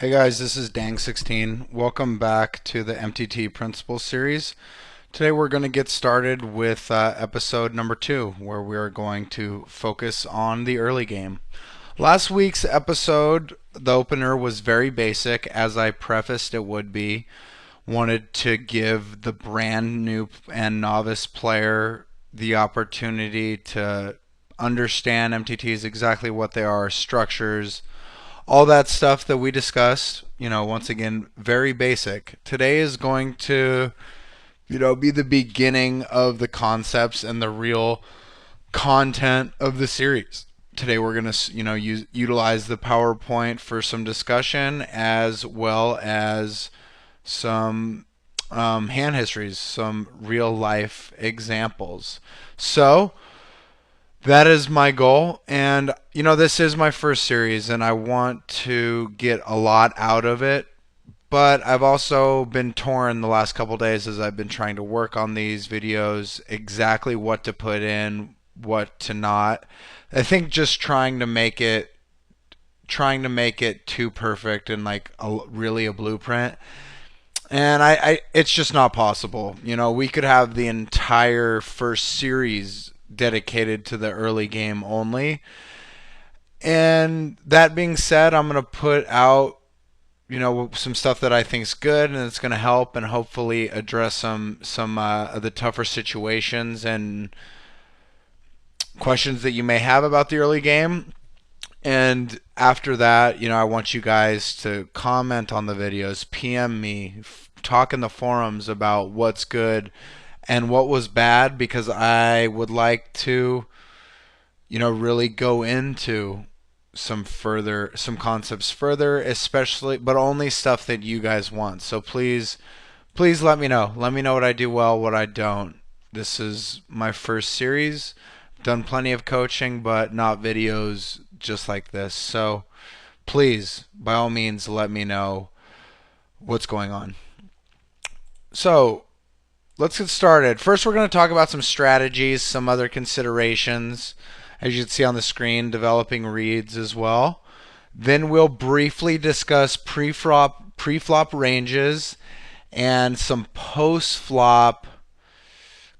Hey guys, this is Dang16. Welcome back to the MTT Principles series. Today we're going to get started with episode number 2, where we are going to focus on the early game. Last week's episode, the opener, was very basic, as I prefaced it would be. Wanted to give the brand new and novice player the opportunity to understand MTTs, exactly what they are, structures, all that stuff that we discussed. Once again, very basic. Today is going to, be the beginning of the concepts and the real content of the series. Today we're going to, utilize the PowerPoint for some discussion, as well as some hand histories, some real life examples. So that is my goal, and this is my first series and I want to get a lot out of it, but I've also been torn the last couple days as I've been trying to work on these videos, exactly what to put in, what to not. I think just trying to make it too perfect and like really a blueprint, and it's just not possible. We could have the entire first series dedicated to the early game only. And that being said, I'm going to put out, some stuff that I think is good and it's going to help and hopefully address some of the tougher situations and questions that you may have about the early game. And after that, I want you guys to comment on the videos, PM me, talk in the forums about what's good and what was bad, because I would like to, really go into some concepts further, especially, but only stuff that you guys want. So please let me know. Let me know what I do well, what I don't. This is my first series. Done plenty of coaching, but not videos just like this. So please, by all means, let me know what's going on. So let's get started. First, we're going to talk about some strategies, some other considerations. As you can see on the screen, developing reads as well. Then we'll briefly discuss pre-flop ranges and some post-flop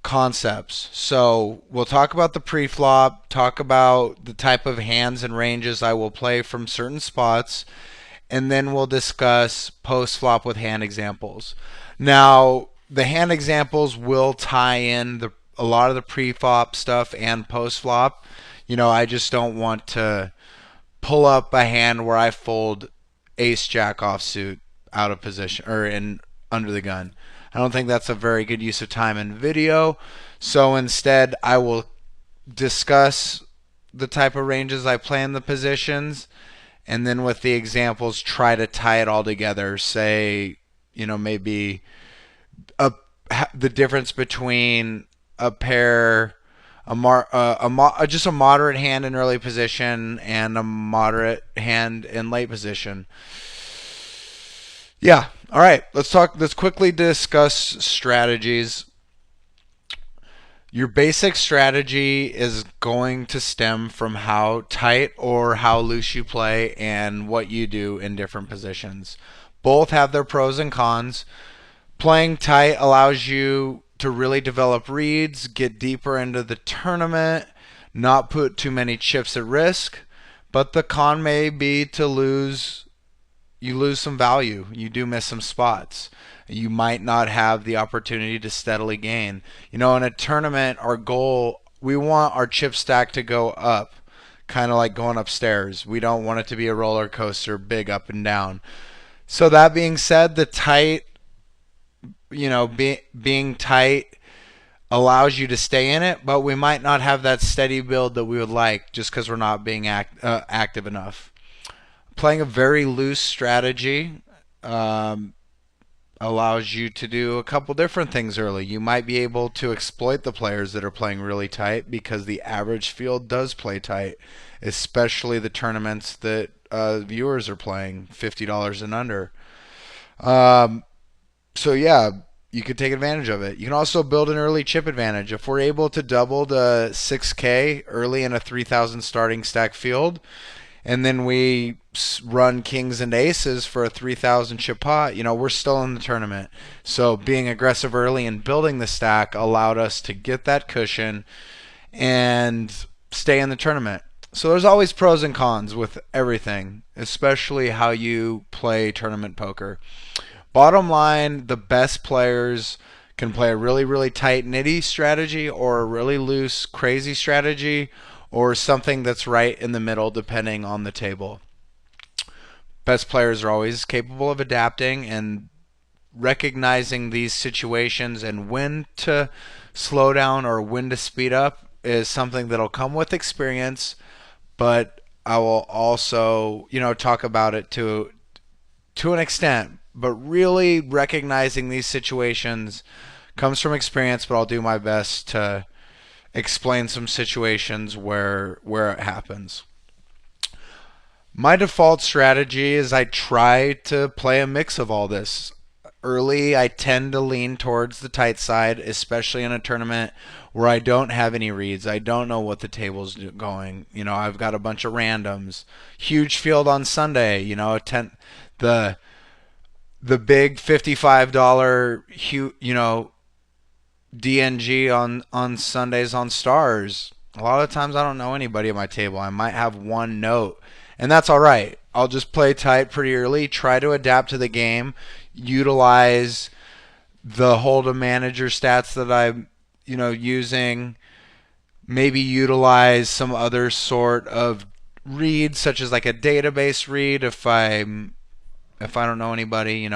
concepts. So we'll talk about the pre-flop, talk about the type of hands and ranges I will play from certain spots, and then we'll discuss post-flop with hand examples. Now, the hand examples will tie in a lot of the pre-flop stuff and post-flop. I just don't want to pull up a hand where I fold ace jack offsuit out of position or under the gun. I don't think that's a very good use of time in video. So instead, I will discuss the type of ranges I play in the positions, and then with the examples, try to tie it all together. Say, maybe the difference between a pair, just a moderate hand in early position and a moderate hand in late position. Yeah. All right. Let's quickly discuss strategies. Your basic strategy is going to stem from how tight or how loose you play and what you do in different positions. Both have their pros and cons. Playing tight allows you to really develop reads, get deeper into the tournament, not put too many chips at risk, but the con may be to lose some value. You do miss some spots. You might not have the opportunity to steadily gain. In a tournament, our goal, we want our chip stack to go up, kind of like going upstairs. We don't want it to be a roller coaster, big up and down. So that being said, the tight, being tight allows you to stay in it, but we might not have that steady build that we would like just because we're not being active enough. Playing a very loose strategy allows you to do a couple different things early. You might be able to exploit the players that are playing really tight, because the average field does play tight, especially the tournaments that viewers are playing, $50 and under. So yeah, you could take advantage of it. You can also build an early chip advantage. If we're able to double the 6K early in a 3,000 starting stack field, and then we run kings and aces for a 3,000 chip pot, we're still in the tournament. So being aggressive early and building the stack allowed us to get that cushion and stay in the tournament. So there's always pros and cons with everything, especially how you play tournament poker. Bottom line, the best players can play a really, really tight nitty strategy or a really loose, crazy strategy or something that's right in the middle depending on the table. Best players are always capable of adapting and recognizing these situations, and when to slow down or when to speed up is something that'll come with experience, but I will also, talk about it to an extent, but really recognizing these situations comes from experience, but I'll do my best to explain some situations where it happens. My default strategy is I try to play a mix of all this. Early, I tend to lean towards the tight side, especially in a tournament where I don't have any reads. I don't know what the table's going. I've got a bunch of randoms. Huge field on Sunday. The the big $55 DNG on Sundays on Stars. A lot of times I don't know anybody at my table. I might have one note, and that's all right. I'll just play tight pretty early, try to adapt to the game, utilize the Hold'em manager stats that I'm, using, maybe utilize some other sort of read, such as like a database read if I don't know anybody,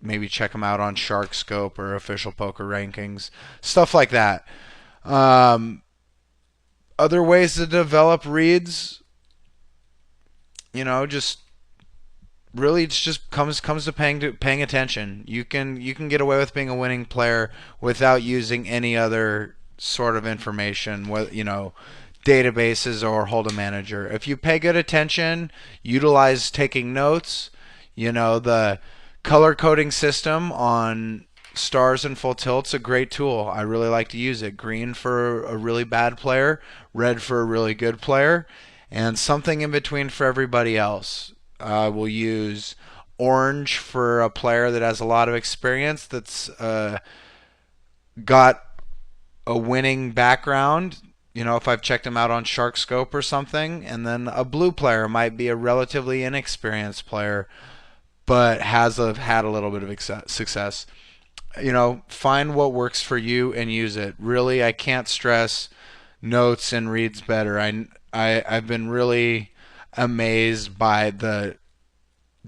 maybe check them out on Shark Scope or Official Poker Rankings, stuff like that. Um, Other ways to develop reads, just really it just comes to paying attention. You can get away with being a winning player without using any other sort of information, whether databases or hold a manager. If you pay good attention, utilize taking notes. The color coding system on Stars and Full Tilt's a great tool. I really like to use it. Green for a really bad player, red for a really good player, and something in between for everybody else. We'll use orange for a player that has a lot of experience, that's got a winning background. If I've checked him out on Shark Scope or something, and then a blue player might be a relatively inexperienced player, but had a little bit of success. Find what works for you and use it. Really, I can't stress notes and reads better. I've been really amazed by the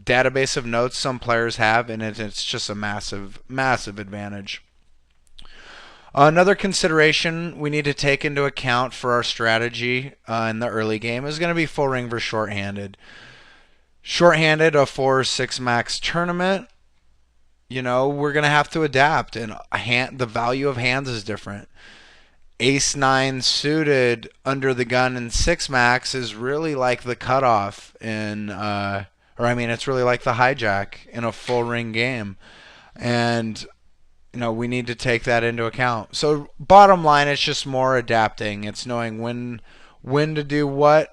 database of notes some players have, and it's just a massive, massive advantage. Another consideration we need to take into account for our strategy in the early game is going to be full ring versus shorthanded. Shorthanded, a 4 or 6 max tournament, we're going to have to adapt, and the value of hands is different. Ace 9 suited under the gun in 6 max is really like the cutoff it's really like the hijack in a full ring game. And we need to take that into account. So bottom line, it's just more adapting. It's knowing when to do what,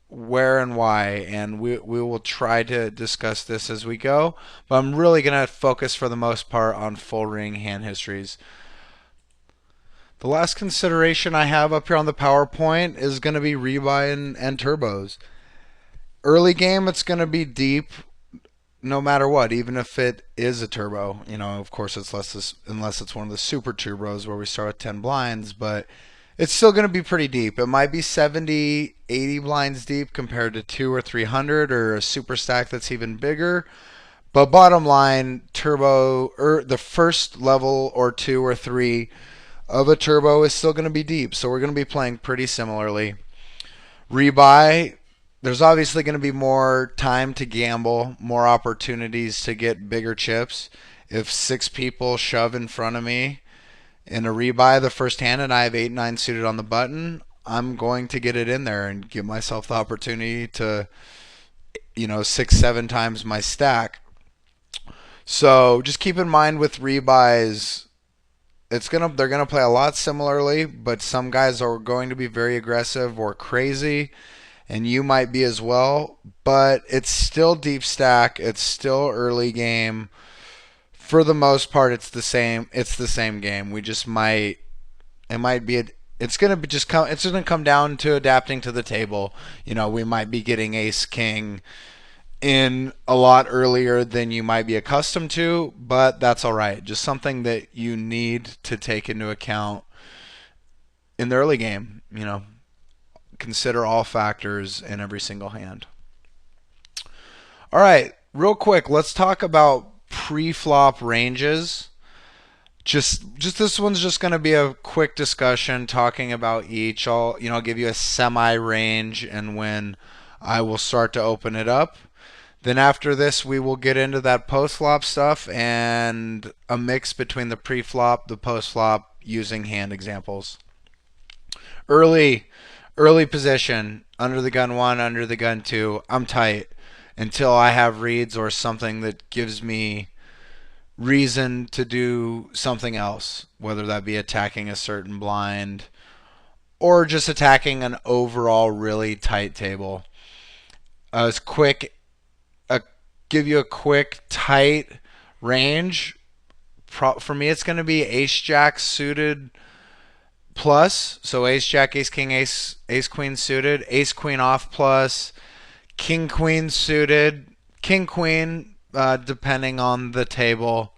where, and why. And we will try to discuss this as we go. But I'm really going to focus for the most part on full ring hand histories. The last consideration I have up here on the PowerPoint is going to be rebuy and turbos. Early game, it's going to be deep no matter what, even if it is a turbo. Of course, it's unless it's one of the super turbos where we start with 10 blinds, but it's still going to be pretty deep. It might be 70, 80 blinds deep compared to 200 or 300 or a super stack that's even bigger. But bottom line, turbo, or the first level or 2 or 3 of a turbo is still going to be deep. So we're going to be playing pretty similarly. Rebuy, there's obviously going to be more time to gamble, more opportunities to get bigger chips. If 6 people shove in front of me in a rebuy the first hand and I have 8-9 suited on the button, I'm going to get it in there and give myself the opportunity to, 6-7 times my stack. So just keep in mind with rebuys, they're gonna play a lot similarly, but some guys are going to be very aggressive or crazy, and you might be as well, but it's still deep stack. It's still early game. For the most part, it's the same. It's the same game. We just might. It might be. It's gonna be just come. It's gonna come down to adapting to the table. We might be getting ace king in a lot earlier than you might be accustomed to, but that's all right. Just something that you need to take into account in the early game. Consider all factors in every single hand. All right, real quick, let's talk about pre-flop ranges. Just this one's just going to be a quick discussion talking about each. I'll give you a semi range and when I will start to open it up. Then after this, we will get into that post-flop stuff and a mix between the pre-flop, the post-flop, using hand examples. Early, early position, under the gun 1, under the gun 2, I'm tight until I have reads or something that gives me reason to do something else, whether that be attacking a certain blind or just attacking an overall really tight table. As quick, give you a quick tight range. For me, it's going to be ace jack suited plus, so ace jack, ace king, ace queen suited, ace queen off plus, king queen suited, king queen depending on the table,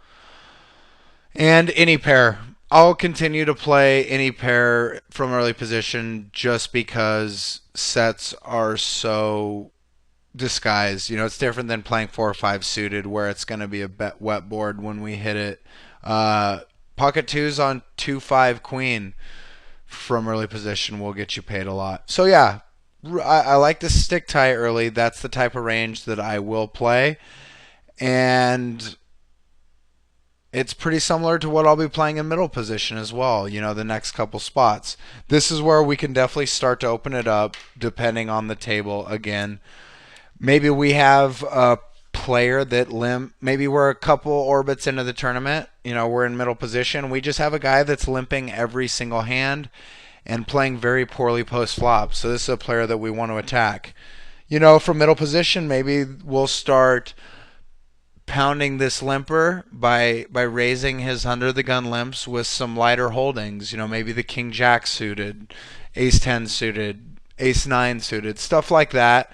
and any pair. I'll continue to play any pair from early position just because sets are so disguised. It's different than playing 4 or 5 suited where it's going to be a wet board when we hit it. Pocket twos on 2-5 queen from early position will get you paid a lot. So yeah, I like to stick tight early. That's the type of range that I will play. And it's pretty similar to what I'll be playing in middle position as well, the next couple spots. This is where we can definitely start to open it up depending on the table again. Maybe we have a player that maybe we're a couple orbits into the tournament, we're in middle position. We just have a guy that's limping every single hand and playing very poorly post flop. So this is a player that we want to attack. From middle position, maybe we'll start pounding this limper by raising his under the gun limps with some lighter holdings. Maybe the king jack suited, ace 10 suited, ace 9 suited, stuff like that.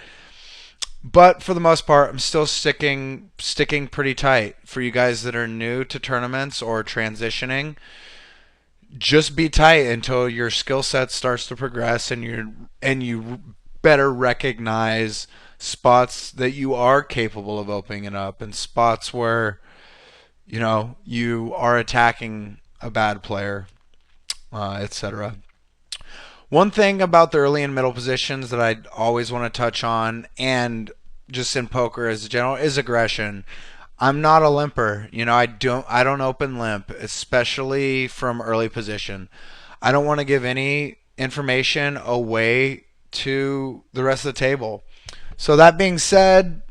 But for the most part, I'm still sticking pretty tight. For you guys that are new to tournaments or transitioning, just be tight until your skill set starts to progress and you better recognize spots that you are capable of opening up and spots where you are attacking a bad player, etc. One thing about the early and middle positions that I always want to touch on, and just in poker as a general, is aggression. I'm not a limper. I don't open limp, especially from early position. I don't want to give any information away to the rest of the table. So that being said,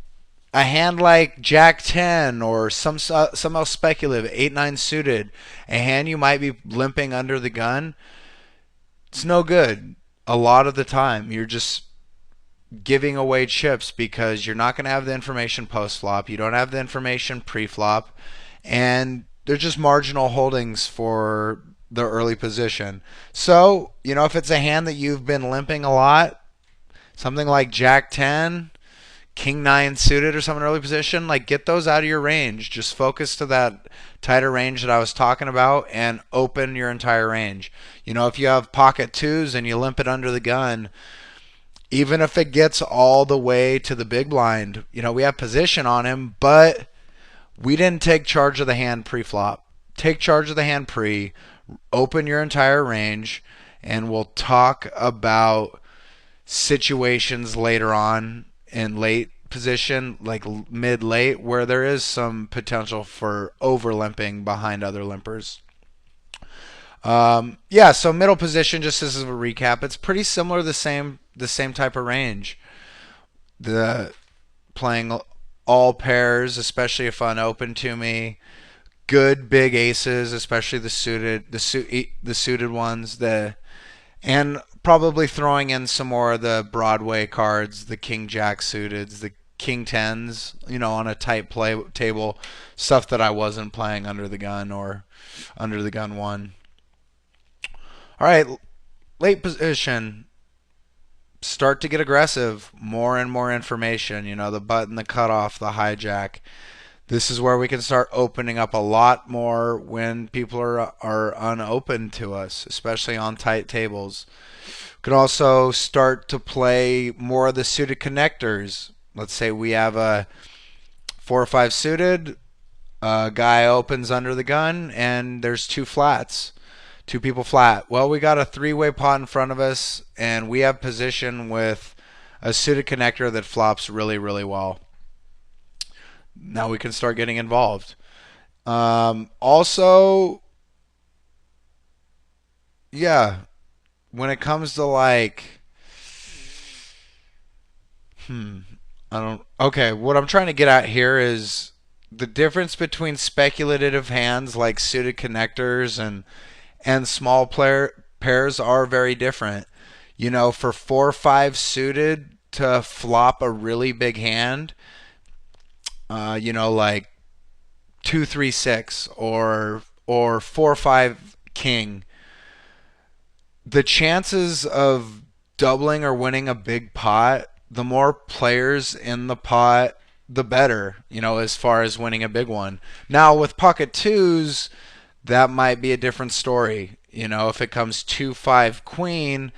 a hand like Jack 10 or some else speculative 8-9 suited, a hand you might be limping under the gun, it's no good. A lot of the time, you're just giving away chips because you're not going to have the information post flop. You don't have the information pre flop, and they're just marginal holdings for the early position. So, if it's a hand that you've been limping a lot, something like Jack 10, King 9 suited or something early position, get those out of your range. Just focus to that tighter range that I was talking about and open your entire range. If you have pocket twos and you limp it under the gun, even if it gets all the way to the big blind, we have position on him, but we didn't take charge of the hand pre-flop. Take charge of the hand pre, open your entire range, and we'll talk about situations later on in late position, like mid-late, where there is some potential for over-limping behind other limpers. So middle position, just as a recap, it's pretty similar, the same type of range. The playing all pairs, especially if unopened to me. Good big aces, especially the suited ones. And probably throwing in some more of the Broadway cards, the King Jack suiteds, the King tens, on a tight play table, stuff that I wasn't playing under the gun or under the gun one. All right, late position. Start to get aggressive. More and more information. The button, the cutoff, the hijack. This is where we can start opening up a lot more when people are unopened to us, especially on tight tables. We can also start to play more of the suited connectors. Let's say we have a 4 or 5 suited. A guy opens under the gun, and there's two flats. Two people flat. Well, we got a three-way pot in front of us, and we have position with a suited connector that flops really, really well. Now we can start getting involved. Also, yeah, when it comes to I don't. Okay, what I'm trying to get at here is the difference between speculative hands like suited connectors and small player pairs are very different. For 4 or 5 suited to flop a really big hand, like 2 3 6 or 4 5 king, the chances of doubling or winning a big pot, the more players in the pot, the better, as far as winning a big one. Now, with pocket twos, that might be a different story. If it comes 2 5 queen,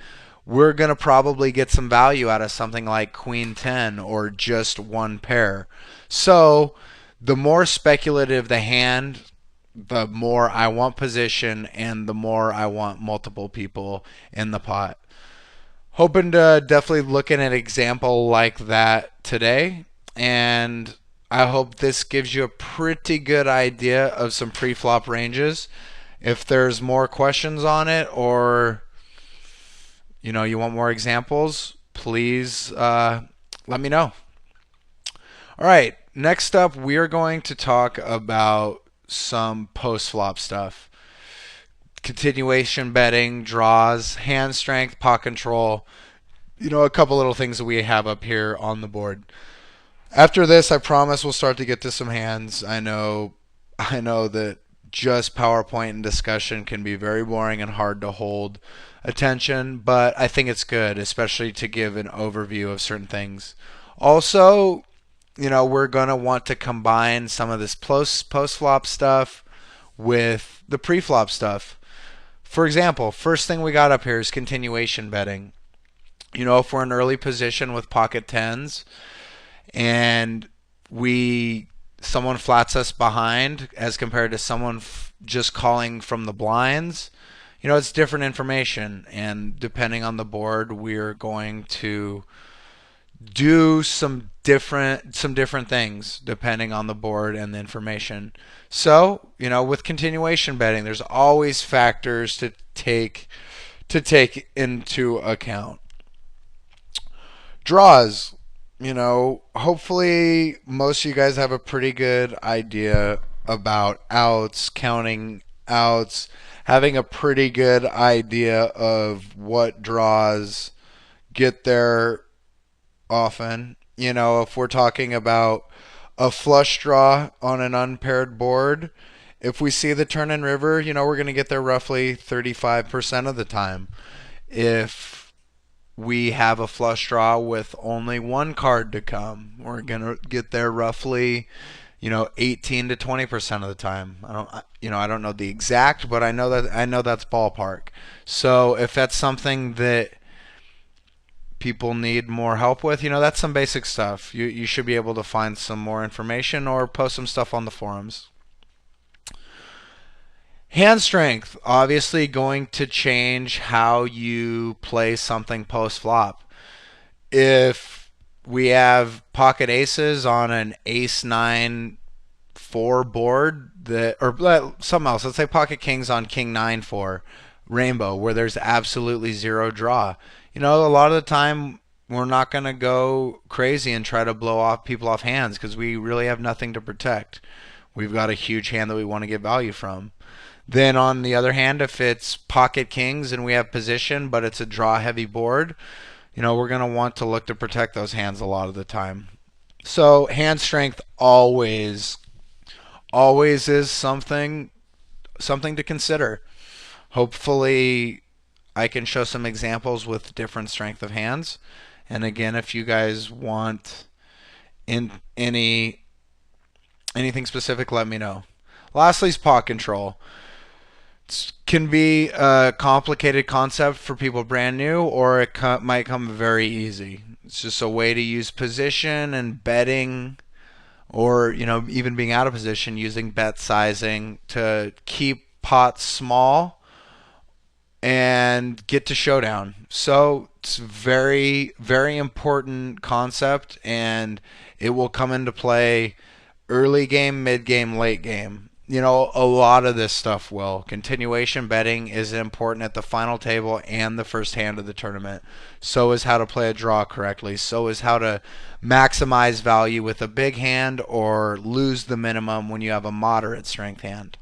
we're going to probably get some value out of something like queen 10 or just one pair. So, the more speculative the hand, the more I want position and the more I want multiple people in the pot. Hoping to definitely look at an example like that today, and I hope this gives you a pretty good idea of some pre-flop ranges. If there's more questions on it, or you want more examples, please let me know. All right, next up we are going to talk about some post-flop stuff. Continuation betting, draws, hand strength, pot control. A couple little things that we have up here on the board. After this, I promise we'll start to get to some hands. I know that just PowerPoint and discussion can be very boring and hard to hold attention, but I think it's good, especially to give an overview of certain things. Also, we're going to want to combine some of this post-flop stuff with the pre-flop stuff. For example, first thing we got up here is continuation betting. If we're in early position with pocket tens and someone flats us behind as compared to someone just calling from the blinds, it's different information, and depending on the board, we're going to do some different things depending on the board and the information. So, with continuation betting, there's always factors to take into account. Draws. Hopefully most of you guys have a pretty good idea about outs, counting outs, having a pretty good idea of what draws get there often. If we're talking about a flush draw on an unpaired board, if we see the turn and river, we're going to get there roughly 35% of the time. If we have a flush draw with only one card to come, we're going to get there roughly 18 to 20% of the time. I don't know the exact, but I know that's ballpark. So if that's something that people need more help with, that's some basic stuff. You should be able to find some more information or post some stuff on the forums. Hand strength, obviously going to change how you play something post flop. If we have pocket aces on an ace 9 4 board or something else, let's say pocket kings on king 9 4 rainbow where there's absolutely zero draw. A lot of the time we're not going to go crazy and try to blow off people off hands because we really have nothing to protect. We've got a huge hand that we want to get value from. Then on the other hand, if it's pocket kings and we have position, but it's a draw heavy board, we're going to want to look to protect those hands a lot of the time. So hand strength always is something to consider. Hopefully I can show some examples with different strength of hands. And again, if you guys want in anything specific, let me know. Lastly is paw control. It can be a complicated concept for people brand new, or it might come very easy. It's just a way to use position and betting, or even being out of position, using bet sizing to keep pots small and get to showdown. So it's very, very important concept, and it will come into play early game, mid game, late game. A lot of this stuff will. Continuation betting is important at the final table and the first hand of the tournament. So is how to play a draw correctly. So is how to maximize value with a big hand or lose the minimum when you have a moderate strength hand.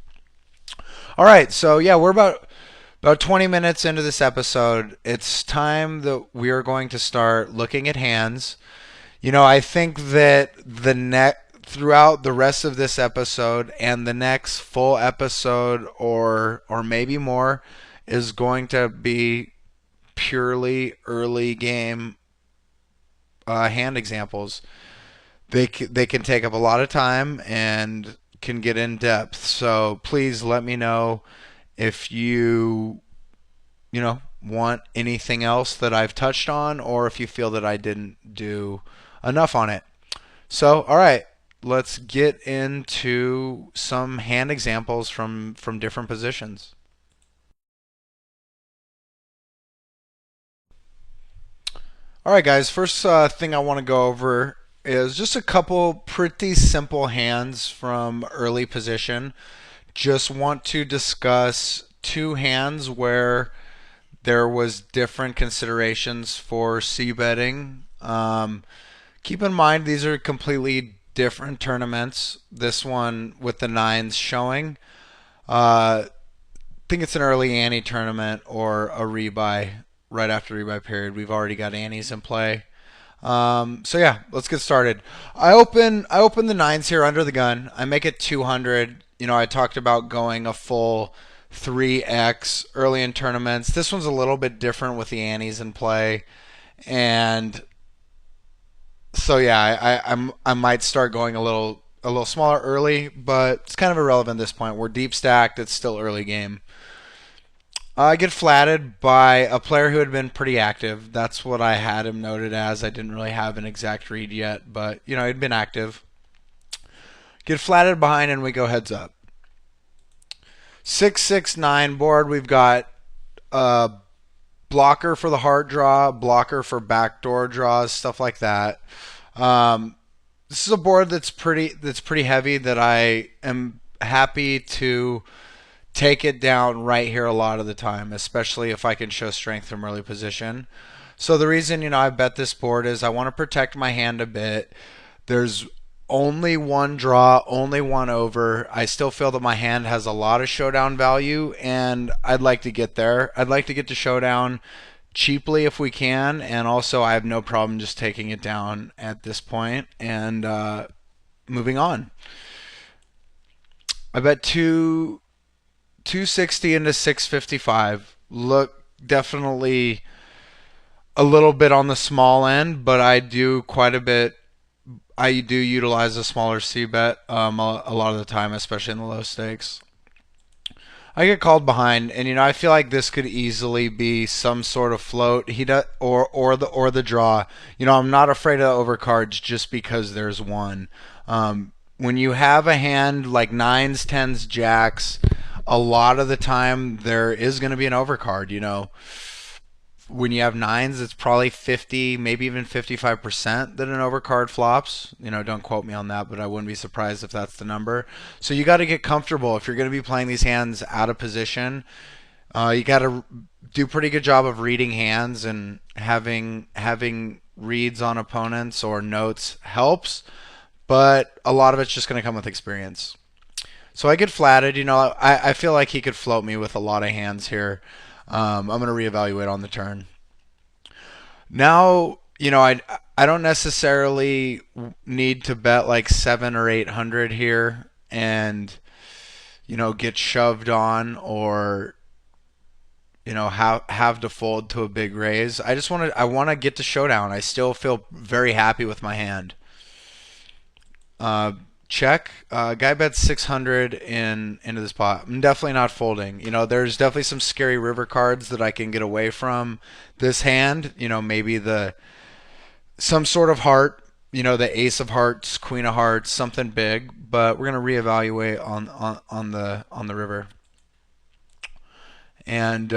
All right, so yeah, we're about 20 minutes into this episode. It's time that we are going to start looking at hands. I think that throughout the rest of this episode and the next full episode or maybe more is going to be purely early game hand examples. They can take up a lot of time and can get in depth. So please let me know if you want anything else that I've touched on, or if you feel that I didn't do enough on it. So, all right, let's get into some hand examples from different positions. All right, guys, first thing I want to go over is just a couple pretty simple hands from early position. Just want to discuss two hands where there was different considerations for c-betting. Keep in mind these are completely different tournaments. This one with the nines showing. I think it's an early ante tournament or a rebuy right after rebuy period. We've already got antes in play. So yeah, let's get started. I open the nines here under the gun. I make it 200. I talked about going a full 3x early in tournaments. This one's a little bit different with the antes in play, and so yeah, I might start going a little smaller early, but it's kind of irrelevant at this point. We're deep stacked. It's still early game. I get flatted by a player who had been pretty active. That's what I had him noted as. I didn't really have an exact read yet, but he'd been active. Get flatted behind, and we go heads up. 6-6-9 board. We've got a blocker for the heart draw, blocker for backdoor draws, stuff like that. This is a board that's pretty heavy that I am happy to take it down right here a lot of the time, especially if I can show strength from early position. So the reason I bet this board is I want to protect my hand a bit. There's only one draw, only one over. I still feel that my hand has a lot of showdown value, and I'd like to get there. I'd like to get to showdown cheaply if we can, and also I have no problem just taking it down at this point and moving on. I bet 260 into 655. Look, definitely a little bit on the small end, but I do quite a bit. I do utilize a smaller c-bet a lot of the time, especially in the low stakes. I get called behind, and I feel like this could easily be some sort of float. He does, or the draw. I'm not afraid of overcards just because there's one. When you have a hand like nines, tens, jacks, a lot of the time there is going to be an overcard. When you have nines, it's probably 50, maybe even 55% that an overcard flops. Don't quote me on that, but I wouldn't be surprised if that's the number. So you got to get comfortable. If you're going to be playing these hands out of position, you got to do a pretty good job of reading hands, and having reads on opponents or notes helps, but a lot of it's just going to come with experience. So I get flatted. I feel like he could float me with a lot of hands here. I'm going to reevaluate on the turn. Now, I don't necessarily need to bet like 7 or 800 here and get shoved on or have to fold to a big raise. I want to get to showdown. I still feel very happy with my hand. Uh, Check. Guy bets 600 into this pot. I'm definitely not folding. There's definitely some scary river cards that I can get away from this hand. Maybe the some sort of heart. The ace of hearts, queen of hearts, something big. But we're gonna reevaluate on the river and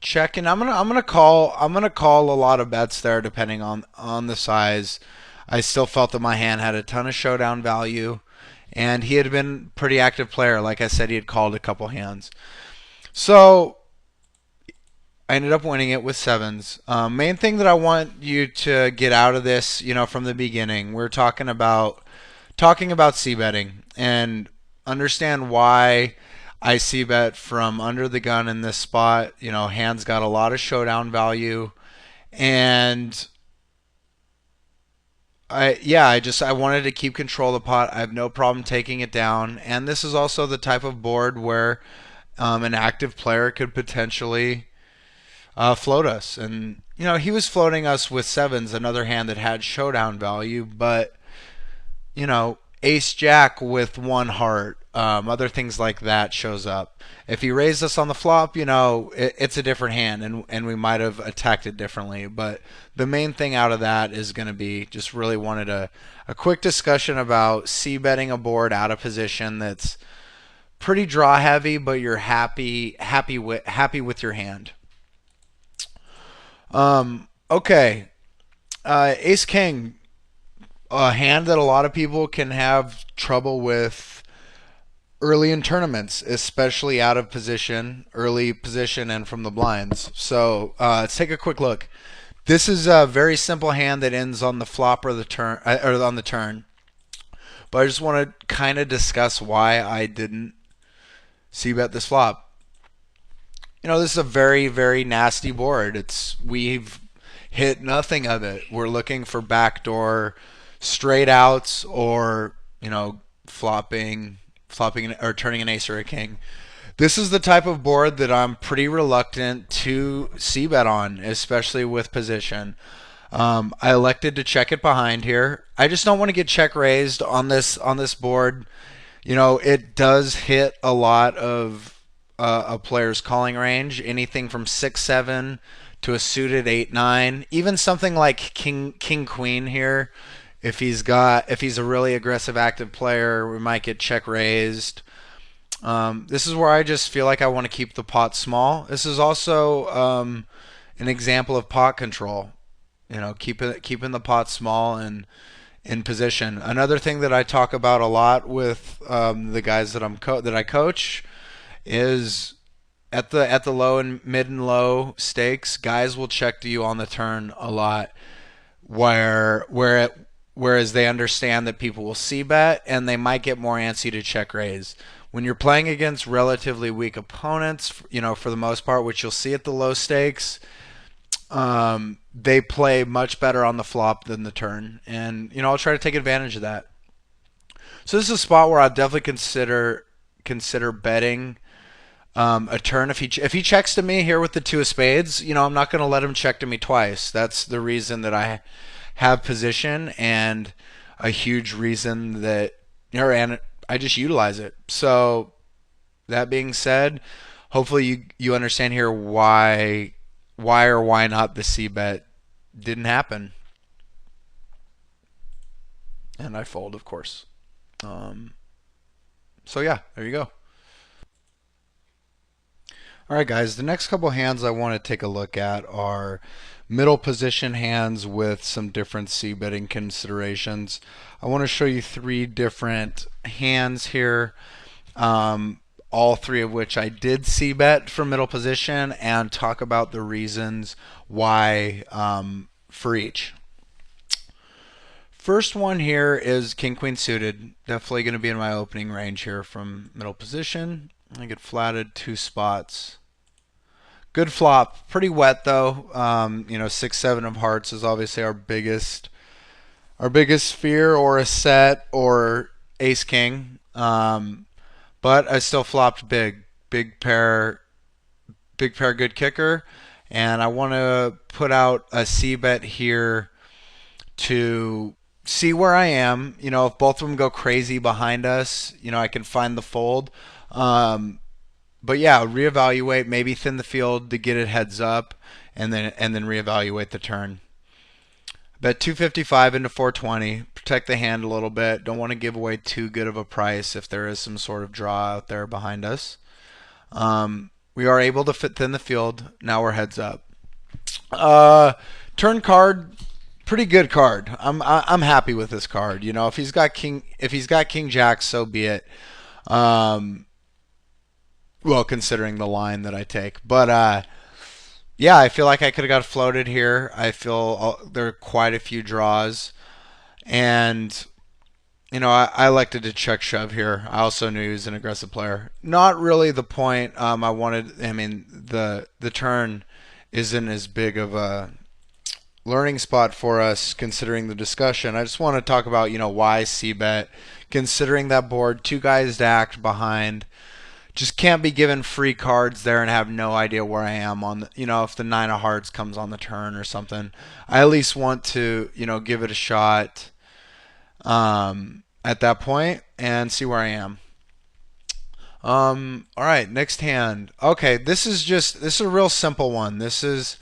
check. And I'm gonna call a lot of bets there depending on the size. I still felt that my hand had a ton of showdown value, and he had been a pretty active player. Like I said, he had called a couple hands. So I ended up winning it with sevens. Main thing that I want you to get out of this, from the beginning, we're talking about c betting and understand why I c bet from under the gun in this spot. Hands got a lot of showdown value, and I wanted to keep control of the pot. I have no problem taking it down, and this is also the type of board where an active player could potentially float us. And he was floating us with sevens, another hand that had showdown value, but ace jack with one heart, other things like that shows up. If he raised us on the flop, it's a different hand, and we might have attacked it differently. But the main thing out of that is going to be just really wanted a quick discussion about c betting a board out of position that's pretty draw heavy, but you're happy with your hand. Okay, ace king, a hand that a lot of people can have trouble with early in tournaments, especially out of position, early position, and from the blinds. So let's take a quick look. This is a very simple hand that ends on the flop or the turn, or on the turn. But I just want to kind of discuss why I didn't c bet this flop. This is a very, very nasty board. We've hit nothing of it. We're looking for backdoor straight outs or, flopping or turning an ace or a king. This is the type of board that I'm pretty reluctant to c bet on, especially with position. I elected to check it behind here. I just don't want to get check raised on this board. It does hit a lot of a player's calling range, anything from 6-7 to a suited 8-9, even something like king queen here. If he's a really aggressive active player, we might get check raised. This is where I just feel like I want to keep the pot small. This is also an example of pot control. Keeping the pot small and in position. Another thing that I talk about a lot with the guys that I coach is at the low and mid and low stakes, guys will check to you on the turn a lot, whereas they understand that people will c bet and they might get more antsy to check raise. When you're playing against relatively weak opponents, for the most part, which you'll see at the low stakes, they play much better on the flop than the turn, and I'll try to take advantage of that. So this is a spot where I'd definitely consider betting a turn. If he checks to me here with the two of spades, I'm not going to let him check to me twice. That's the reason that I have position, and a huge reason that and I just utilize it. So that being said, hopefully you understand here why or why not the c bet didn't happen, and I fold, of course. Um, so yeah, there you go. All right, guys, the next couple hands I want to take a look at are middle position hands with some different c betting considerations. I want to show you three different hands here, all three of which I did c bet from middle position, and talk about the reasons why for each. First one here is King Queen suited. Definitely going to be in my opening range here from middle position. I get flatted 2 spots. Good flop. Pretty wet though. 6-7 of hearts is obviously our biggest fear, or a set, or ace king. But I still flopped big. Big pair, good kicker. And I want to put out a C bet here to see where I am. If both of them go crazy behind us, I can find the fold. But yeah, reevaluate, maybe thin the field to get it heads up, and then reevaluate the turn. Bet 255 into 420. Protect the hand a little bit. Don't want to give away too good of a price if there is some sort of draw out there behind us. We are able to fit thin the field. Now we're heads up. Turn card, pretty good card. I'm happy with this card. If he's got King Jack, so be it. Um, well, considering the line that I take, but yeah, I feel like I could have got floated here. I feel there are quite a few draws, and I elected to check shove here. I also knew he was an aggressive player. Not really the point. I wanted. I mean, the turn isn't as big of a learning spot for us considering the discussion. I just want to talk about why C bet, considering that board, two guys stacked behind. Just can't be given free cards there and have no idea where I am on if the 9 of hearts comes on the turn or something. I at least want to give it a shot at that point and see where I am. All right, next hand. Okay, this is a real simple one. This is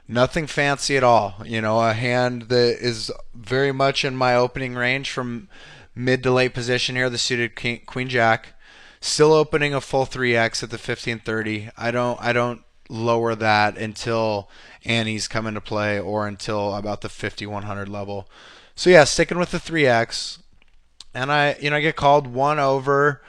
nothing fancy at all. A hand that is very much in my opening range from mid to late position here. The suited Queen Jack. Still opening a full 3x at the 1530. I don't lower that until Annie's come into play or until about the 5100 level. So yeah, sticking with the 3x, and I get called 1 over.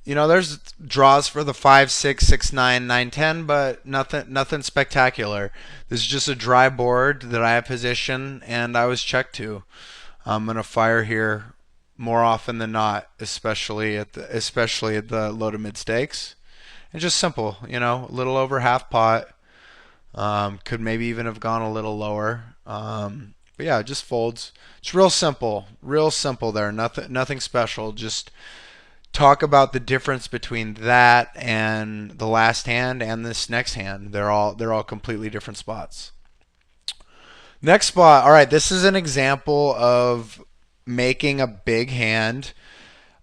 There's draws for the 5, 6, 6, 9, 9, 10, but nothing spectacular. This is just a dry board that I have position, and I was checked to. I'm gonna fire here more often than not, especially at the low to mid stakes. And just simple, a little over half pot. Could maybe even have gone a little lower. But yeah, it just folds. It's real simple there. Nothing special. Just talk about the difference between that and the last hand and this next hand. They're all completely different spots. Next spot. All right, this is an example of making a big hand,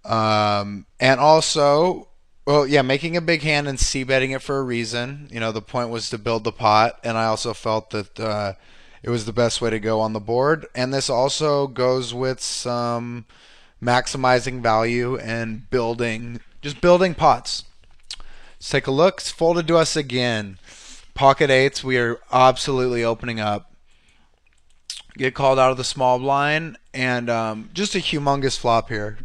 and also, well, yeah, making a big hand and c betting it for a reason. The point was to build the pot, and I also felt that it was the best way to go on the board. And this also goes with some maximizing value and just building pots. Let's take a look. It's folded to us again. Pocket eights. We are absolutely opening up. Get called out of the small blind, and just a humongous flop here.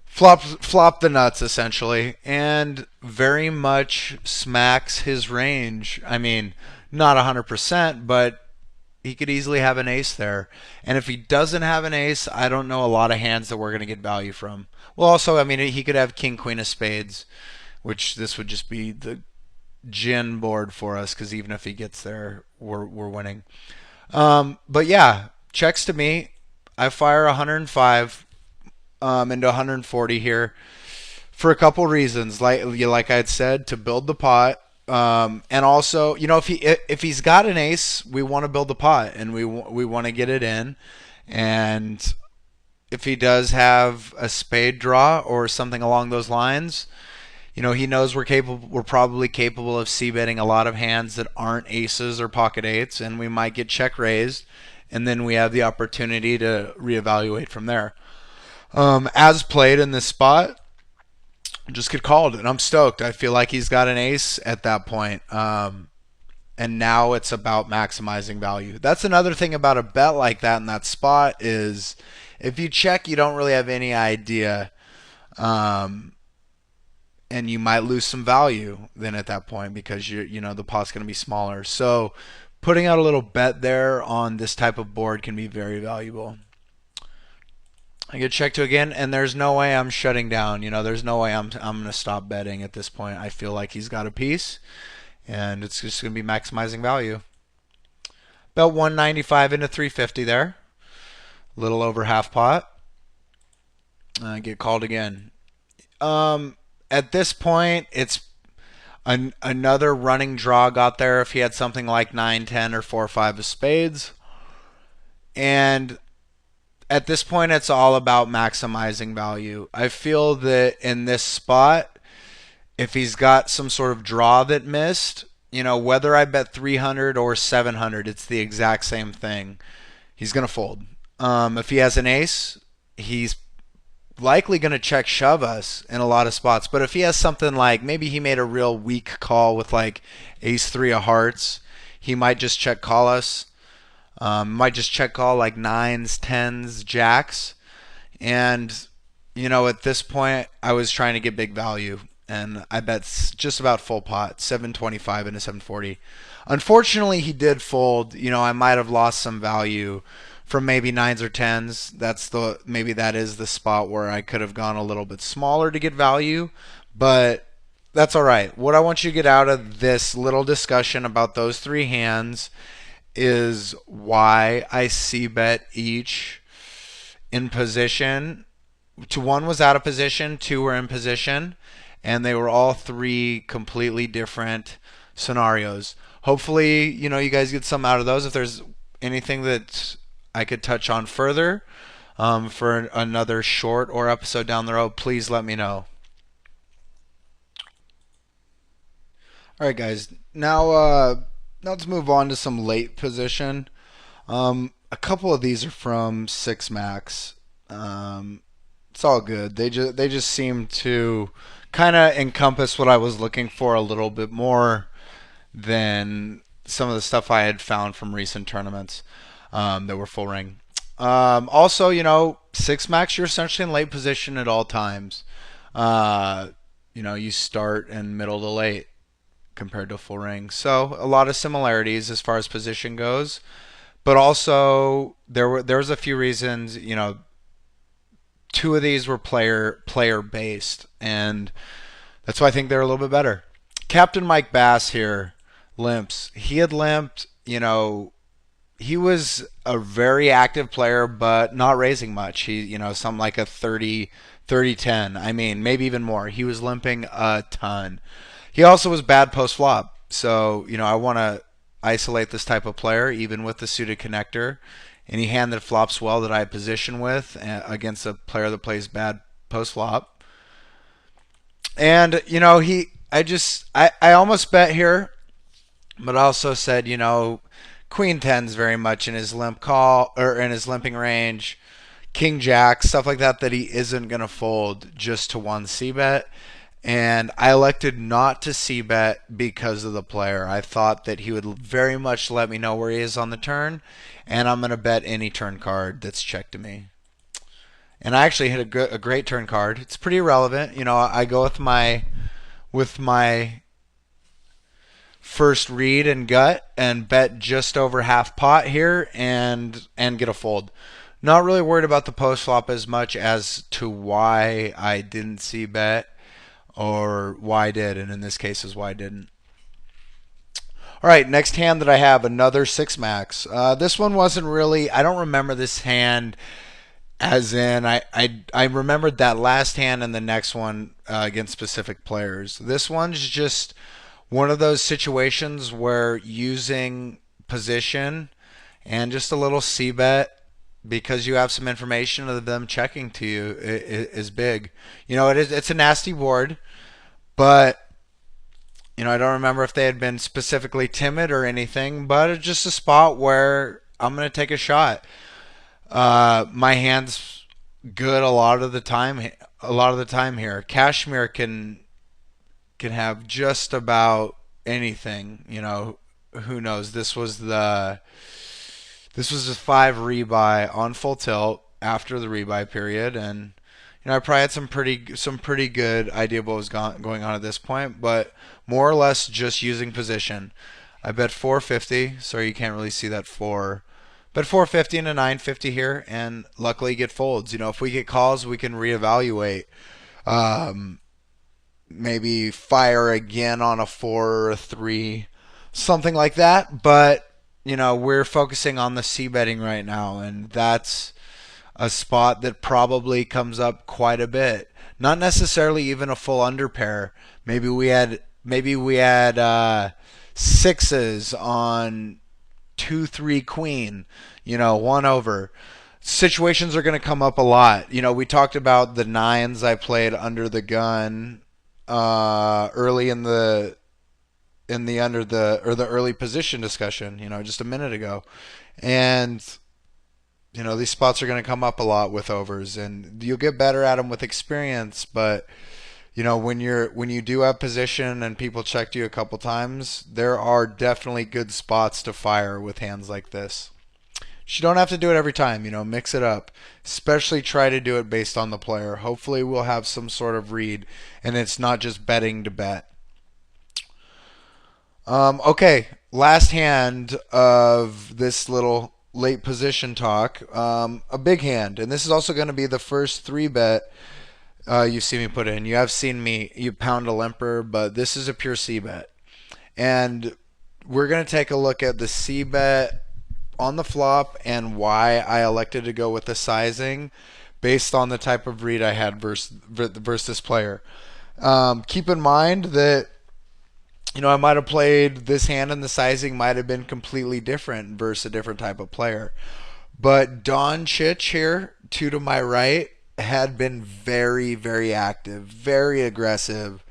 Flop the nuts essentially, and very much smacks his range. I mean, not 100%, but he could easily have an ace there. And if he doesn't have an ace, I don't know a lot of hands that we're going to get value from. Well, also, I mean, he could have king, queen of spades, which this would just be the gin board for us, because even if he gets there, we're winning. But yeah, checks to me. I fire 105 into 140 here for a couple reasons. Like I had said, to build the pot. And also, if he's got an ace, we want to build the pot, and we want to get it in. And if he does have a spade draw or something along those lines, he knows we're probably capable of c betting a lot of hands that aren't aces or pocket eights, and we might get check raised, and then we have the opportunity to reevaluate from there. As played in this spot, just get called, and I'm stoked. I feel like he's got an ace at that point. And now it's about maximizing value. That's another thing about a bet like that in that spot is if you check, you don't really have any idea, and you might lose some value then at that point because the pot's going to be smaller. So putting out a little bet there on this type of board can be very valuable. I get check to again, and there's no way I'm shutting down. There's no way I'm going to stop betting at this point. I feel like he's got a piece, and it's just going to be maximizing value. About 195 into 350 there. A little over half pot. Get called again. At this point, it's another running draw got there if he had something like 9, 10, or 4, 5 of spades. And at this point, it's all about maximizing value. I feel that in this spot, if he's got some sort of draw that missed, whether I bet 300 or 700, it's the exact same thing. He's going to fold. If he has an ace, he's likely going to check shove us in a lot of spots. But if he has something like maybe he made a real weak call with like ace 3 of hearts, he might just check call us. Might just check call like 9s, 10s, jacks. And, at this point, I was trying to get big value. And I bet just about full pot, 725 into 740. Unfortunately, he did fold. I might have lost some value from maybe 9s or 10s. Maybe that is the spot where I could have gone a little bit smaller to get value, but that's all right. What I want you to get out of this little discussion about those three hands is why I C bet each in position. One was out of position, 2 were in position, and they were all 3 completely different scenarios. Hopefully, you guys get some out of those. If there's anything that I could touch on further for another short or episode down the road, please let me know. All right, guys. Now let's move on to some late position. A couple of these are from 6 Max. It's all good. They just seem to kind of encompass what I was looking for a little bit more than some of the stuff I had found from recent tournaments that were full ring. Also, 6 Max, you're essentially in late position at all times. You start in middle to late compared to full ring. So a lot of similarities as far as position goes. But also there was a few reasons, 2 of these were player based, and that's why I think they're a little bit better. Captain Mike Bass here limps. He had limped, he was a very active player, but not raising much. He, something like a 30-10. I mean, maybe even more. He was limping a ton. He also was bad post flop. So, I want to isolate this type of player, even with the suited connector. Any hand that flops well that I position with against a player that plays bad post flop. And, I almost bet here, but I also said, Queen 10's very much in his limp call or in his limping range. King Jack, stuff like that he isn't going to fold just to one C bet. And I elected not to C bet because of the player. I thought that he would very much let me know where he is on the turn, and I'm going to bet any turn card that's checked to me. And I actually hit a great turn card. It's pretty irrelevant. I go with my first read and gut and bet just over half pot here and get a fold. Not really worried about the post flop as much as to why I didn't C bet or why I did, and in this case is why I didn't. All right, next hand that I have, another 6 Max. This one wasn't really, I don't remember this hand as in, I remembered that last hand and the next one against specific players. This one's just one of those situations where using position and just a little C bet because you have some information of them checking to you is big. It's a nasty board, but I don't remember if they had been specifically timid or anything, but it's just a spot where I'm going to take a shot. My hand's good a lot of the time here. Kashmir can have just about anything. Who knows? This was the 5 rebuy on full tilt after the rebuy period, and I probably had some pretty good idea of what was going on at this point, but more or less just using position. I bet 450. Sorry, you can't really see that four. Bet 450 and a 950 here, and luckily get folds. You know, if we get calls, we can reevaluate. Um, Maybe fire again on a four or a three, something like that. But you know, we're focusing on the c betting right now, and that's a spot that probably comes up quite a bit. Not necessarily even a full under pair. Maybe we had sixes on 2-3 queen. You know, one over. Situations are going to come up a lot. You know, we talked about the nines I played under the gun early in the under the or the early position discussion. You know, just a minute ago, and you know these spots are going to come up a lot with overs, and you'll get better at them with experience. But you know when you do have position and people checked you a couple times, there are definitely good spots to fire with hands like this. You don't have to do it every time, you know, mix it up. Especially try to do it based on the player. Hopefully we'll have some sort of read and it's not just betting to bet. Okay, last hand of this little late position talk. A big hand, and this is also going to be the first three bet you see me put in. You have seen me you pound a limper, but this is a pure C bet, and we're going to take a look at the C bet on the flop and why I elected to go with the sizing based on the type of read I had versus this player. Keep in mind that you know, I might have played this hand and the sizing might have been completely different versus a different type of player. But Don Chich here, two to my right, had been very, very active, very aggressive.